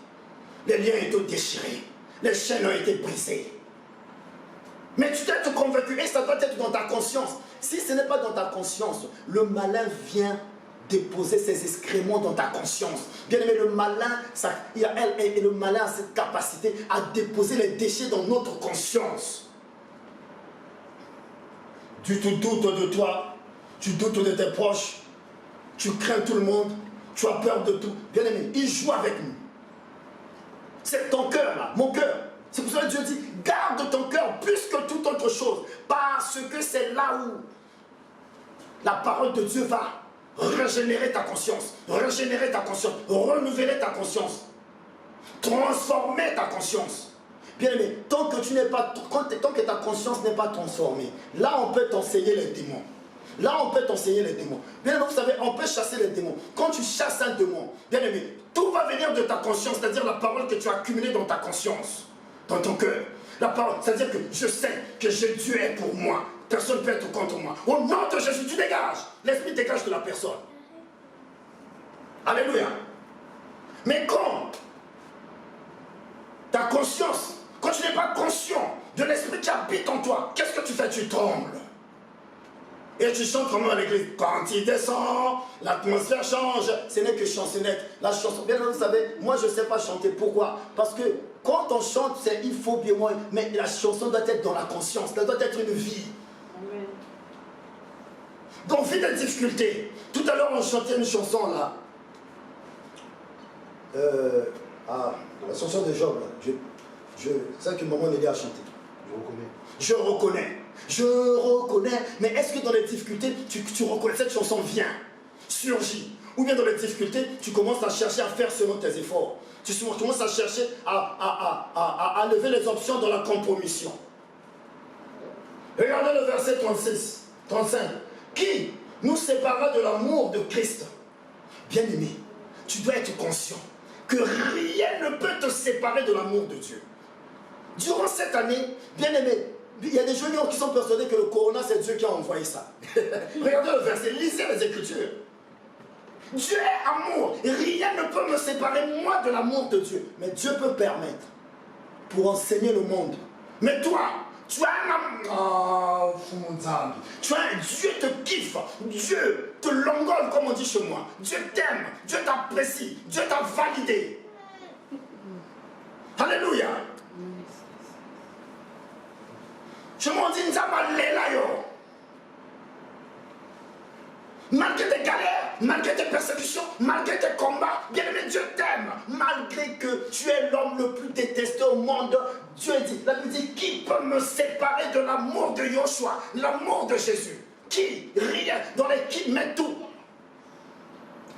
Les liens ont été déchirés. Les chaînes ont été brisées. Mais tu dois être convaincu, et ça doit être dans ta conscience. Si ce n'est pas dans ta conscience, le malin vient déposer ses excréments dans ta conscience. Bien aimé, le malin, le malin a cette capacité à déposer les déchets dans notre conscience. Tu te doutes de toi, tu doutes de tes proches, tu crains tout le monde, tu as peur de tout. Bien aimé, il joue avec nous. C'est ton cœur là, mon cœur. C'est pour ça que Dieu dit, garde ton cœur plus que toute autre chose. Parce que c'est là où la parole de Dieu va régénérer ta conscience, renouveler ta conscience, transformer ta conscience. Bien aimé, tant que ta conscience n'est pas transformée, là on peut t'enseigner les démons. Bien aimé, vous savez, on peut chasser les démons. Quand tu chasses un démon, bien aimé, tout va venir de ta conscience, c'est-à-dire la parole que tu as accumulée dans ta conscience. Dans ton cœur. La parole, c'est-à-dire que je sais que Dieu est pour moi. Personne ne peut être contre moi. Au nom de Jésus, tu dégages. L'esprit dégage de la personne. Alléluia. Mais quand ta conscience, quand tu n'es pas conscient de l'esprit qui habite en toi, qu'est-ce que tu fais? Tu trembles. Et tu chantes vraiment à l'église. Quand il descend, l'atmosphère change. Ce n'est que chansonnette. La chanson, bien vous savez, moi je ne sais pas chanter. Pourquoi? Parce que quand on chante, il faut bien moins. Mais la chanson doit être dans la conscience. Ça doit être une vie. Amen. Donc, vie de difficulté. Tout à l'heure, on chantait une chanson là. La chanson de Job. C'est ça que maman Nélia a chanté. Je reconnais. Je reconnais. Mais est-ce que dans les difficultés, tu reconnais cette chanson vient, surgit? Ou bien dans les difficultés, tu commences à chercher à faire selon tes efforts. Tu commences à chercher à lever les options dans la compromission. Regardez le verset 36, 35. Qui nous séparera de l'amour de Christ? Bien-aimé, tu dois être conscient que rien ne peut te séparer de l'amour de Dieu. Durant cette année, bien-aimé, il y a des jeunes qui sont persuadés que le corona, c'est Dieu qui a envoyé ça. Regardez le verset, lisez les Écritures. Dieu est amour. Rien ne peut me séparer, moi, de l'amour de Dieu. Mais Dieu peut permettre pour enseigner le monde. Mais toi, tu as un amour. Tu as un Dieu te kiffe. Dieu te l'engole, comme on dit chez moi. Dieu t'aime. Dieu t'apprécie. Dieu t'a validé. Alléluia. Je m'en dis, malgré tes galères, malgré tes persécutions, malgré tes combats, bien aimé, Dieu t'aime. Malgré que tu es l'homme le plus détesté au monde, Dieu dit, la Bible dit, qui peut me séparer de l'amour de Yoshua, l'amour de Jésus? Qui? Rien. Dans les qui met tout.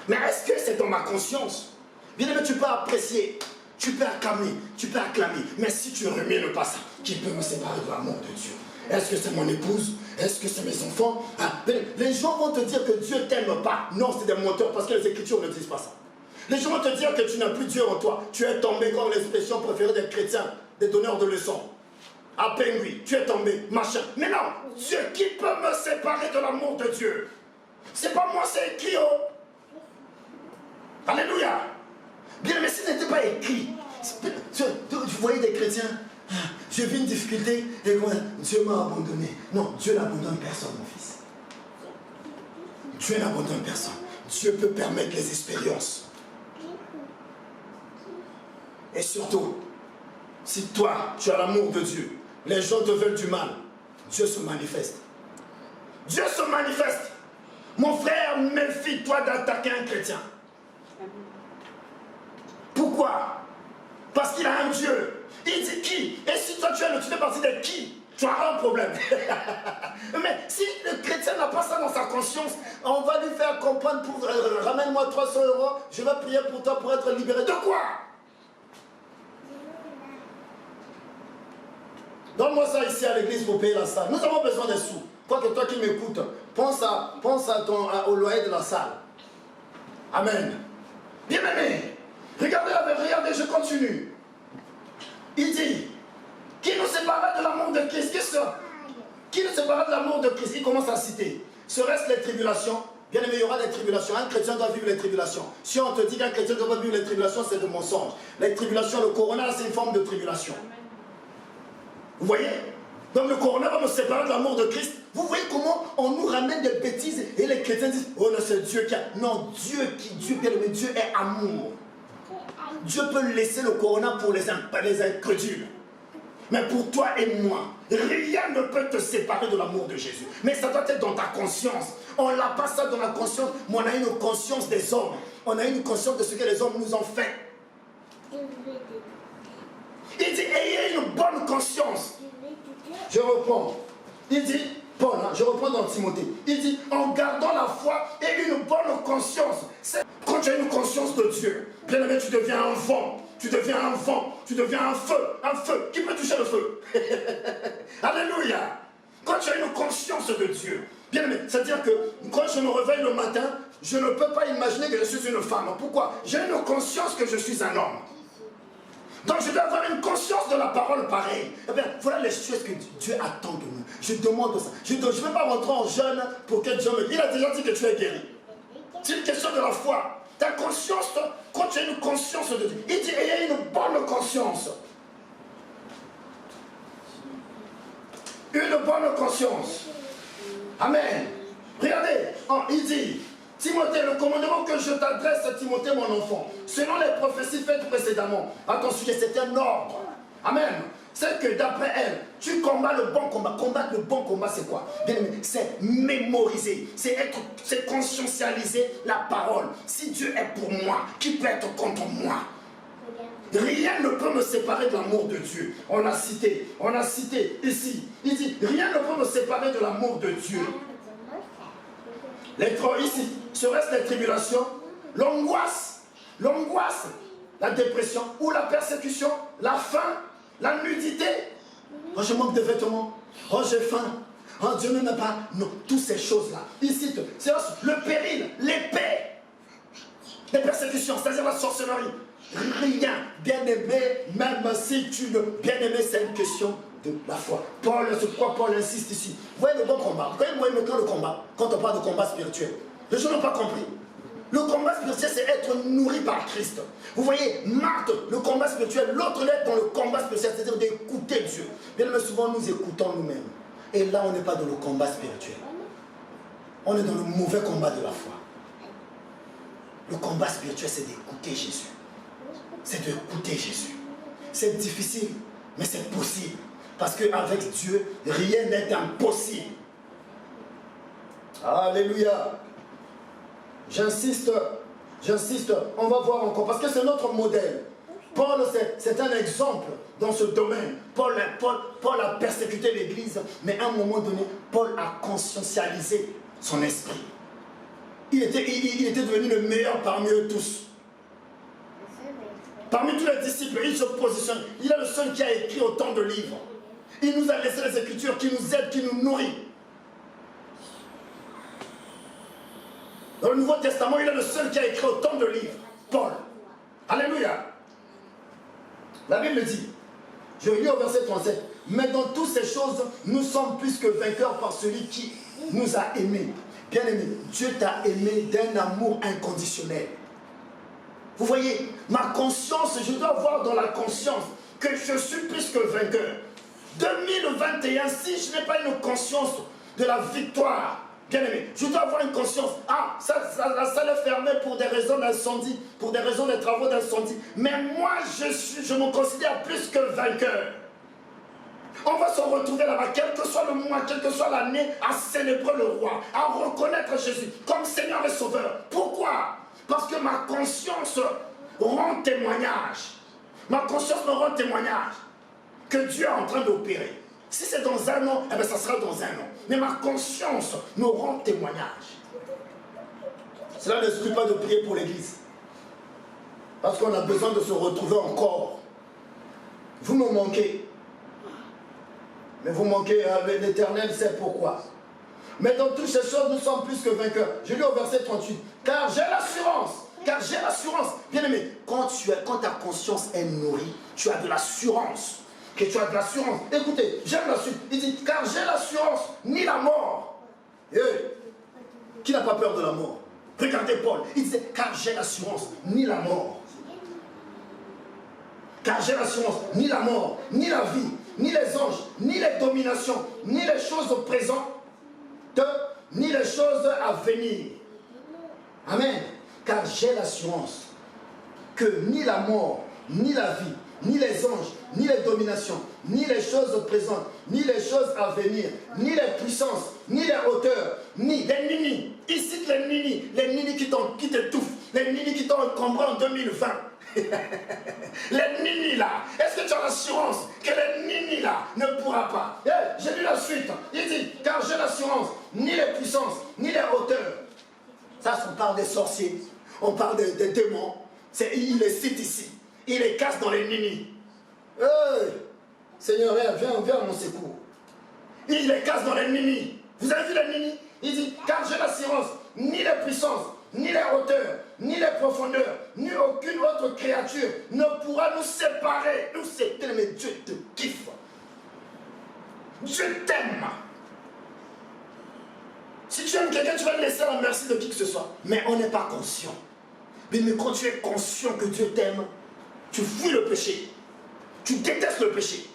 Mais est-ce que c'est dans ma conscience? Bien aimé, tu peux apprécier, tu peux acclamer, mais si tu remets le passé, qui peut me séparer de l'amour de Dieu? Est-ce que c'est mon épouse? Est-ce que c'est mes enfants? Les gens vont te dire que Dieu ne t'aime pas. Non, c'est des menteurs parce que les Écritures ne disent pas ça. Les gens vont te dire que tu n'as plus Dieu en toi. Tu es tombé comme l'expression préférée des chrétiens, des donneurs de leçons. À peine oui, tu es tombé, machin. Mais non, Dieu, qui peut me séparer de l'amour de Dieu? C'est pas moi, c'est écrit. Oh. Alléluia. Bien, mais si ce n'était pas écrit, vous voyez des chrétiens, je vis une difficulté et Dieu m'a abandonné. Non, Dieu n'abandonne personne, mon fils. Dieu n'abandonne personne. Dieu peut permettre les expériences. Et surtout, si toi, tu as l'amour de Dieu, les gens te veulent du mal, Dieu se manifeste. Dieu se manifeste. Mon frère, méfie-toi d'attaquer un chrétien. Pourquoi? Parce qu'il a un Dieu. Il dit qui? Et si toi tu fais partie de qui? Tu auras un problème. Mais si le chrétien n'a pas ça dans sa conscience, on va lui faire comprendre pour ramène-moi 300 €, je vais prier pour toi pour être libéré. De quoi? Donne-moi ça ici à l'église pour payer la salle. Nous avons besoin des sous. Toi qui m'écoutes, pense au loyer de la salle. Amen. Bien aimé. Regardez, je continue. Il dit, qui nous séparera de l'amour de Christ? Qui nous séparera de l'amour de Christ? Il commence à citer. Serait-ce les tribulations? Bien aimé, il y aura des tribulations. Un chrétien doit vivre les tribulations. Si on te dit qu'un chrétien ne doit pas vivre les tribulations, c'est de mensonge. Les tribulations, le corona, c'est une forme de tribulation. Vous voyez? Donc le corona va nous séparer de l'amour de Christ. Vous voyez comment on nous ramène des bêtises et les chrétiens disent, oh non, c'est Dieu qui a... Non, Dieu, bien aimé, Dieu est amour. Dieu peut laisser le corona pour les incrédules. Mais pour toi et moi, rien ne peut te séparer de l'amour de Jésus. Mais ça doit être dans ta conscience. On n'a pas ça dans la conscience, mais on a une conscience des hommes. On a une conscience de ce que les hommes nous ont fait. Il dit, ayez une bonne conscience. Je reprends. Il dit, Paul, je reprends dans Timothée. Il dit, en gardant la foi et une bonne conscience. Quand tu as une conscience de Dieu, bien aimé, tu deviens un vent. Tu deviens un vent. Tu deviens un feu. Qui peut toucher le feu? Alléluia. Quand tu as une conscience de Dieu, bien aimé, c'est-à-dire que quand je me réveille le matin, je ne peux pas imaginer que je suis une femme. Pourquoi? J'ai une conscience que je suis un homme. Donc je dois avoir une conscience de la parole pareille. Eh bien, voilà les choses que Dieu attend de nous. Je demande ça. Je ne vais pas rentrer en jeûne pour que Dieu me dise. Il a déjà dit que tu es guéri. C'est une question de la foi. Ta conscience, quand tu as une conscience de Dieu, il dit, ayez une bonne conscience. Une bonne conscience. Amen. Regardez, il dit, Timothée, le commandement que je t'adresse, Timothée, mon enfant, selon les prophéties faites précédemment, à ton sujet, c'est un ordre. Amen. C'est que d'après elle, tu combats le bon combat. Combattre le bon combat, c'est quoi? Bien aimé, c'est mémoriser, c'est conscientialiser la parole. Si Dieu est pour moi, qui peut être contre moi? Rien ne peut me séparer de l'amour de Dieu. On a cité ici. Il dit, rien ne peut me séparer de l'amour de Dieu. Ici, serait-ce les tribulations, l'angoisse, la dépression ou la persécution, la faim, la nudité. Oh, je manque de vêtements. Oh, j'ai faim. Oh, Dieu ne m'aime pas. Non, toutes ces choses-là. Ici, c'est le péril, l'épée, les persécutions, c'est-à-dire la sorcellerie. Rien, bien-aimé, même si tu ne... Bien-aimé, c'est une question de la foi. C'est pourquoi Paul insiste ici. Vous voyez le bon combat. Vous voyez maintenant le combat, quand on parle de combat spirituel. Les gens n'ont pas compris. Le combat spirituel, c'est être nourri par Christ. Vous voyez, Marthe, le combat spirituel, l'autre est dans le combat spirituel, c'est-à-dire d'écouter Dieu. Bien aimé, souvent nous écoutons nous-mêmes. Et là, on n'est pas dans le combat spirituel. On est dans le mauvais combat de la foi. Le combat spirituel, c'est d'écouter Jésus. C'est d'écouter Jésus. C'est difficile, mais c'est possible. Parce qu'avec Dieu, rien n'est impossible. Alléluia. J'insiste, on va voir encore, parce que c'est notre modèle. Paul, c'est un exemple dans ce domaine. Paul a persécuté l'Église, mais à un moment donné, Paul a conscientialisé son esprit. Il était devenu le meilleur parmi eux tous. Parmi tous les disciples, il se positionne. Il est le seul qui a écrit autant de livres. Il nous a laissé les Écritures qui nous aident, qui nous nourrissent. Dans le Nouveau Testament, il est le seul qui a écrit autant de livres. Paul. Alléluia. La Bible dit, je lis au verset 37, mais dans toutes ces choses, nous sommes plus que vainqueurs par celui qui nous a aimés. Bien aimé, Dieu t'a aimé d'un amour inconditionnel. Vous voyez, ma conscience, je dois avoir dans la conscience que je suis plus que vainqueur. 2021, si je n'ai pas une conscience de la victoire, bien aimé, je dois avoir une conscience. Ah, la salle est fermée pour des raisons d'incendie, pour des raisons de travaux d'incendie. Mais moi, je me considère plus que vainqueur. On va se retrouver là-bas, quel que soit le mois, quelle que soit l'année, à célébrer le roi, à reconnaître Jésus comme Seigneur et Sauveur. Pourquoi? Parce que ma conscience rend témoignage. Ma conscience me rend témoignage que Dieu est en train d'opérer. Si c'est dans un an, eh bien ça sera dans un an. Mais ma conscience me rend témoignage. Cela n'exclut pas de prier pour l'Église. Parce qu'on a besoin de se retrouver encore. Vous me manquez. Mais vous manquez, l'Éternel sait pourquoi. Mais dans toutes ces choses, nous sommes plus que vainqueurs. Je lis au verset 38. Car j'ai l'assurance. Bien aimé, quand ta conscience est nourrie, tu as de l'assurance. Que tu as de l'assurance. Écoutez, j'aime la suite. Il dit, car j'ai l'assurance, ni la mort. Qui n'a pas peur de la mort? Regardez Paul. Il disait, car j'ai l'assurance, ni la mort. Car j'ai l'assurance, ni la mort, ni la vie, ni les anges, ni les dominations, ni les choses présentes, ni les choses à venir. Amen. Car j'ai l'assurance que ni la mort, ni la vie, ni les anges, ni les dominations, ni les choses présentes, ni les choses à venir, ni les puissances, ni les hauteurs, ni les nini. Ici, les nini qui t'étouffent, les nini qui t'ont encombré en 2020. Les nini là, est-ce que tu as l'assurance que les nini là ne pourra pas? J'ai lu la suite. Il dit, car j'ai l'assurance, ni les puissances, ni les hauteurs. Ça, on parle des sorciers, on parle des démons. Il les cite ici. Il les casse dans les nini. Seigneur, viens à mon secours. Il les casse dans les nini. Vous avez vu les nini? Il dit, car j'ai l'assurance, ni les puissances, ni les hauteurs, ni les profondeurs, ni aucune autre créature ne pourra nous séparer. Nous séparer, mais Dieu te kiffe. Dieu t'aime. Si tu aimes quelqu'un, tu vas le laisser à la merci de qui que ce soit. Mais on n'est pas conscient. Mais quand tu es conscient que Dieu t'aime, tu fuis le péché. Tu détestes le péché.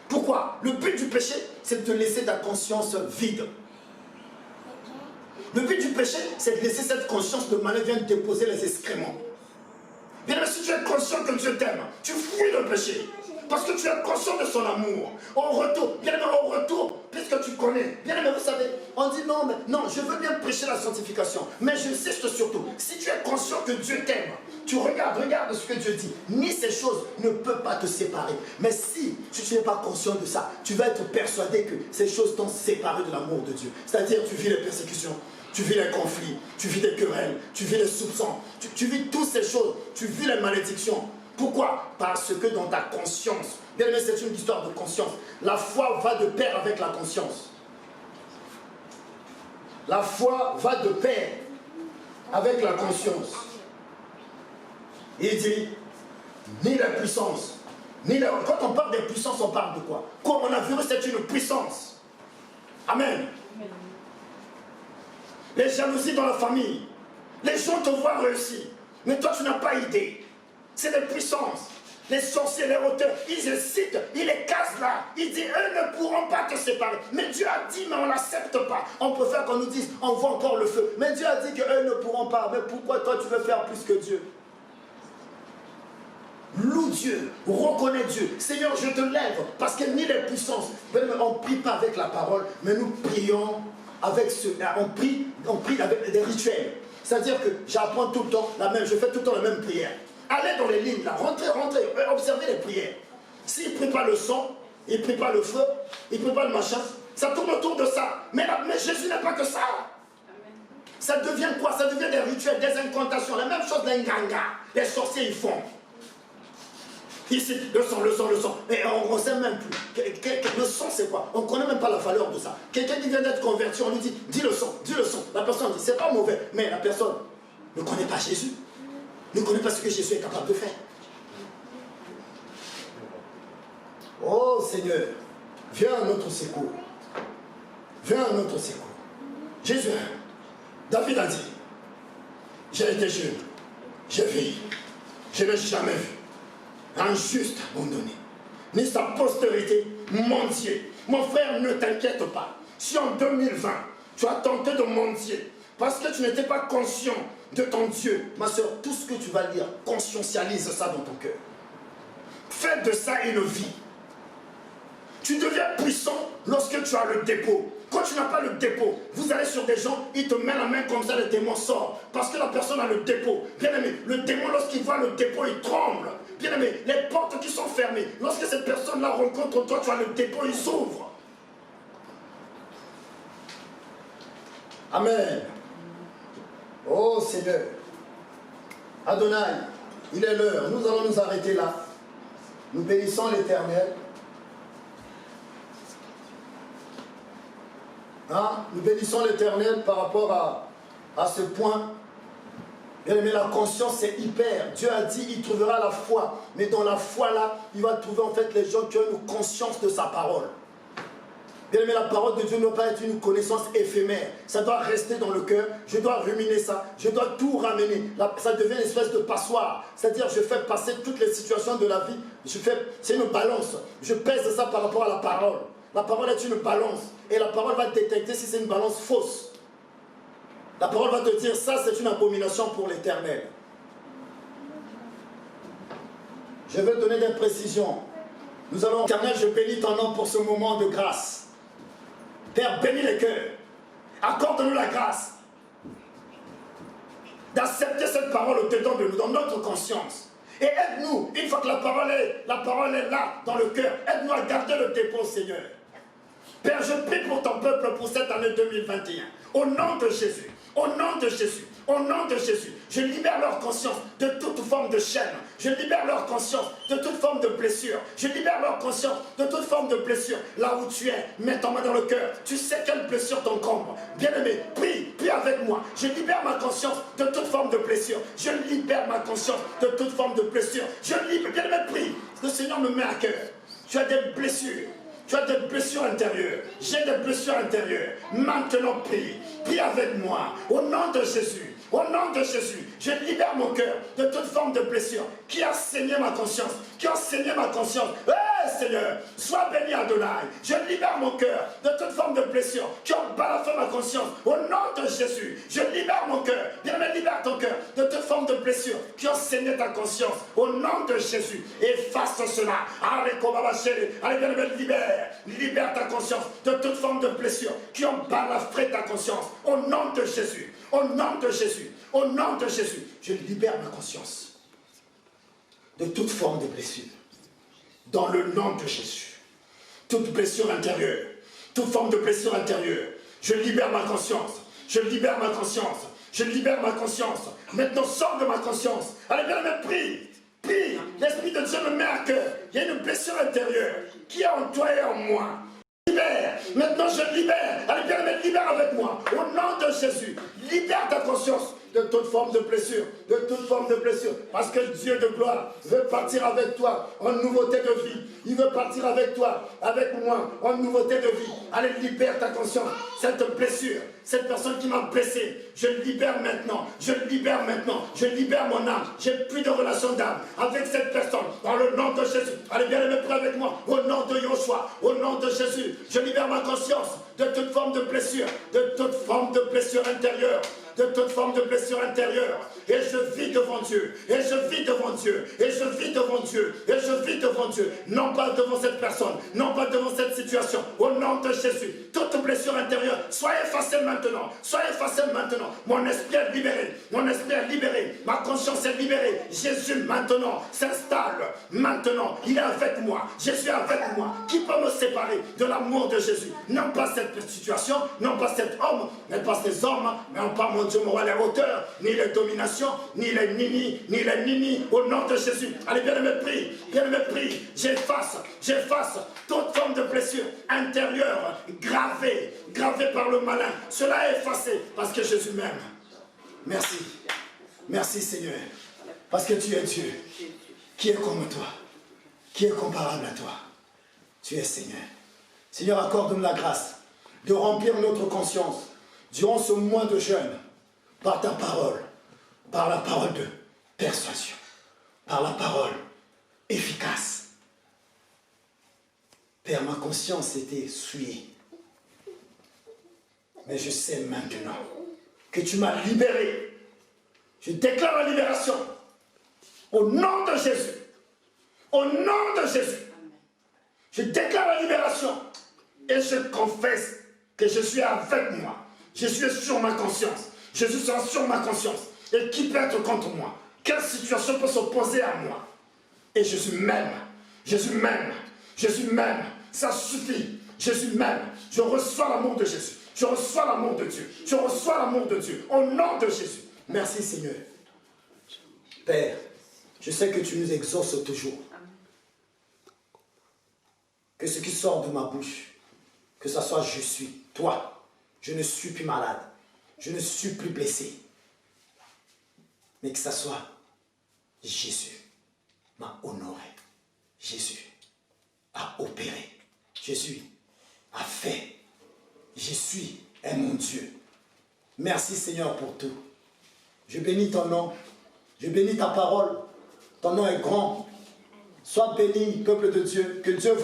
Pourquoi? Le but du péché, c'est de te laisser ta conscience vide. Le but du péché, c'est de laisser cette conscience de manière vienne déposer les excréments. Bien aimé, si tu es conscient que Dieu t'aime, tu fuis le péché. Parce que tu es conscient de son amour. Au retour, bien aimé, au retour, puisque tu connais. Bien aimé, vous savez, on dit non, mais non, je veux bien prêcher la sanctification. Mais j'insiste surtout, si tu es conscient que Dieu t'aime, tu regarde ce que Dieu dit. Ni ces choses ne peuvent pas te séparer. Mais si tu n'es pas conscient de ça, tu vas être persuadé que ces choses t'ont séparé de l'amour de Dieu. C'est-à-dire, tu vis les persécutions. Tu vis les conflits, tu vis les querelles, tu vis les soupçons, tu vis toutes ces choses, tu vis les malédictions. Pourquoi? Parce que dans ta conscience, bien aimé, c'est une histoire de conscience. La foi va de pair avec la conscience. La foi va de pair avec la conscience. Il dit, ni la puissance, ni la... Quand on parle des puissances, on parle de quoi? Coronavirus, c'est une puissance. Amen. Les jalousies dans la famille. Les gens te voient réussir. Mais toi, tu n'as pas idée. C'est des puissances. Les sorciers, les auteurs, ils hésitent, ils les cassent là. Ils disent, eux ne pourront pas te séparer. Mais Dieu a dit, mais on ne l'accepte pas. On préfère qu'on nous dise, on voit encore le feu. Mais Dieu a dit qu'eux ne pourront pas. Mais pourquoi toi, tu veux faire plus que Dieu? Loue Dieu, reconnais Dieu. Seigneur, je te lève. Parce que ni les puissances, on ne prie pas avec la parole, mais nous prions avec on prie avec des rituels. C'est-à-dire que j'apprends tout le temps la même, je fais tout le temps la même prière. Allez dans les lignes là, rentrez, observez les prières. S'il ne prie pas le son, il ne prie pas le feu, il ne prie pas le machin, ça tourne autour de ça. Mais Jésus n'est pas que ça. Amen. Ça devient quoi? Ça devient des rituels, des incantations. La même chose d'un ganga. Les sorciers ils font. Ici, le sang. Et on ne sait même plus. Le sang, c'est quoi? On ne connaît même pas la valeur de ça. Quelqu'un qui vient d'être converti, on lui dit, dis le sang. La personne dit, c'est pas mauvais. Mais la personne ne connaît pas Jésus. Ne connaît pas ce que Jésus est capable de faire. Oh Seigneur, viens à notre secours. Viens à notre secours. Jésus, David a dit, j'ai été jeune, j'ai vieilli, je n'ai jamais vu un juste abandonné, ni sa postérité mendier. Mon frère, ne t'inquiète pas. Si en 2020, tu as tenté de mendier, parce que tu n'étais pas conscient de ton Dieu, ma soeur, tout ce que tu vas lire, conscientialise ça dans ton cœur. Fais de ça une vie. Tu deviens puissant lorsque tu as le dépôt. Quand tu n'as pas le dépôt, vous allez sur des gens, ils te mettent la main comme ça, le démon sort. Parce que la personne a le dépôt. Bien aimé, le démon, lorsqu'il voit le dépôt, il tremble. Bien aimé, les portes qui sont fermées, lorsque cette personne-là rencontre toi, tu as le dépôt, il s'ouvre. Amen. Oh Seigneur. Adonai, il est l'heure. Nous allons nous arrêter là. Nous bénissons l'Éternel. Nous bénissons l'Éternel par rapport à ce point. Bien aimé, la conscience c'est hyper. Dieu a dit il trouvera la foi. Mais dans la foi là, il va trouver en fait les gens qui ont une conscience de sa parole. Bien aimé, la parole de Dieu ne doit pas être une connaissance éphémère. Ça doit rester dans le cœur. Je dois ruminer ça. Je dois tout ramener. Ça devient une espèce de passoire. C'est-à-dire je fais passer toutes les situations de la vie. C'est une balance. Je pèse ça par rapport à la parole. La parole est une balance. Et la parole va détecter si c'est une balance fausse. La parole va te dire, ça c'est une abomination pour l'Éternel. Je vais donner des précisions. Nous allons, Éternel, je bénis ton nom pour ce moment de grâce. Père, bénis les cœurs. Accorde-nous la grâce d'accepter cette parole au-dedans de nous, dans notre conscience. Et aide-nous, une fois que la parole est là, dans le cœur, aide-nous à garder le dépôt, Seigneur. Père, je prie pour ton peuple pour cette année 2021. Au nom de Jésus. Au nom de Jésus. Au nom de Jésus. Je libère leur conscience de toute forme de chaîne. Je libère leur conscience de toute forme de blessure. Je libère leur conscience de toute forme de blessure. Là où tu es, mets ton main dans le cœur. Tu sais quelle blessure t'encombre. Bien-aimé, prie avec moi. Je libère ma conscience de toute forme de blessure. Je libère ma conscience de toute forme de blessure. Je libère, bien-aimé, prie. Le Seigneur me met à cœur. Tu as des blessures. Tu as des blessures intérieures. J'ai des blessures intérieures. Maintenant, prie. Prie avec moi. Au nom de Jésus. Au nom de Jésus. Je libère mon cœur de toute forme de blessure qui a saigné ma conscience. Qui a saigné ma conscience. Hey! Seigneur. Sois béni, Adonai. Je libère mon cœur de toute forme de blessure qui ont balafré ma conscience. Au nom de Jésus, je libère mon cœur. Bien-aimé, libère ton cœur de toute forme de blessure qui ont saigné ta conscience. Au nom de Jésus, efface cela. Allez, bien-aimé, libère ta conscience de toute forme de blessure qui ont balafré ta conscience. Au nom de Jésus, au nom de Jésus, au nom de Jésus, je libère ma conscience de toute forme de blessure. Dans le nom de Jésus, toute blessure intérieure, toute forme de blessure intérieure, je libère ma conscience, je libère ma conscience, je libère ma conscience. Maintenant, sors de ma conscience. Allez, bien, mais prie, prie. L'Esprit de Dieu me met à cœur. Il y a une blessure intérieure qui est en toi et en moi. Libère. Maintenant, je libère. Allez, bien, mais libère avec moi. Au nom de Jésus, libère ta conscience de toute forme de blessure, de toute forme de blessure, parce que Dieu de gloire veut partir avec toi en nouveauté de vie. Il veut partir avec toi, avec moi, en nouveauté de vie. Allez, libère ta conscience, cette blessure, cette personne qui m'a blessé, je libère maintenant, je libère maintenant, je libère mon âme. J'ai plus de relation d'âme avec cette personne, dans le nom de Jésus. Allez, bien les prêts avec moi, au nom de Yoshua, au nom de Jésus, je libère ma conscience de toute forme de blessure, de toute forme de blessure intérieure, de toute forme de blessure intérieure. Et je vis devant Dieu, et je vis devant Dieu, et je vis devant Dieu, et je vis devant Dieu. Non pas devant cette personne, non pas devant cette situation. Au nom de Jésus, toute blessure intérieure, sois effacée maintenant, sois effacée maintenant. Mon esprit est libéré, mon esprit est libéré, ma conscience est libérée. Jésus maintenant s'installe, maintenant, il est avec moi, Jésus est avec moi. Qui peut me séparer de l'amour de Jésus? Non pas cette situation, non pas cet homme, mais pas ces hommes, mais non pas mon Dieu, mon roi, les hauteurs, ni les dominations, ni les nini, ni les nini, au nom de Jésus. Allez, bien aimé, prie, j'efface toute forme de blessure intérieure, gravée par le malin. Cela est effacé parce que Jésus m'aime. Merci, merci Seigneur, parce que tu es Dieu. Qui est comme toi? Qui est comparable à toi? Tu es Seigneur. Seigneur, accorde-nous la grâce de remplir notre conscience durant ce mois de jeûne par ta parole, par la parole de persuasion, par la parole efficace. Père, ma conscience était souillée, mais je sais maintenant que tu m'as libéré. Je déclare la libération au nom de Jésus. Au nom de Jésus. Je déclare la libération et je confesse que je suis avec moi. Je suis sur ma conscience. Jésus sera sur ma conscience. Et qui peut être contre moi? Quelle situation peut s'opposer à moi? Et Jésus m'aime. Jésus m'aime. Jésus m'aime. Ça suffit. Jésus m'aime. Je reçois l'amour de Jésus. Je reçois l'amour de Dieu. Je reçois l'amour de Dieu. Au nom de Jésus. Merci Seigneur. Père, je sais que tu nous exauces toujours. Que ce qui sort de ma bouche, que ce soit je suis, toi, je ne suis plus malade, je ne suis plus blessé, mais que ce soit Jésus m'a honoré, Jésus a opéré, Jésus a fait, Jésus est mon Dieu. Merci Seigneur pour tout. Je bénis ton nom, je bénis ta parole, ton nom est grand. Sois béni, peuple de Dieu, que Dieu vous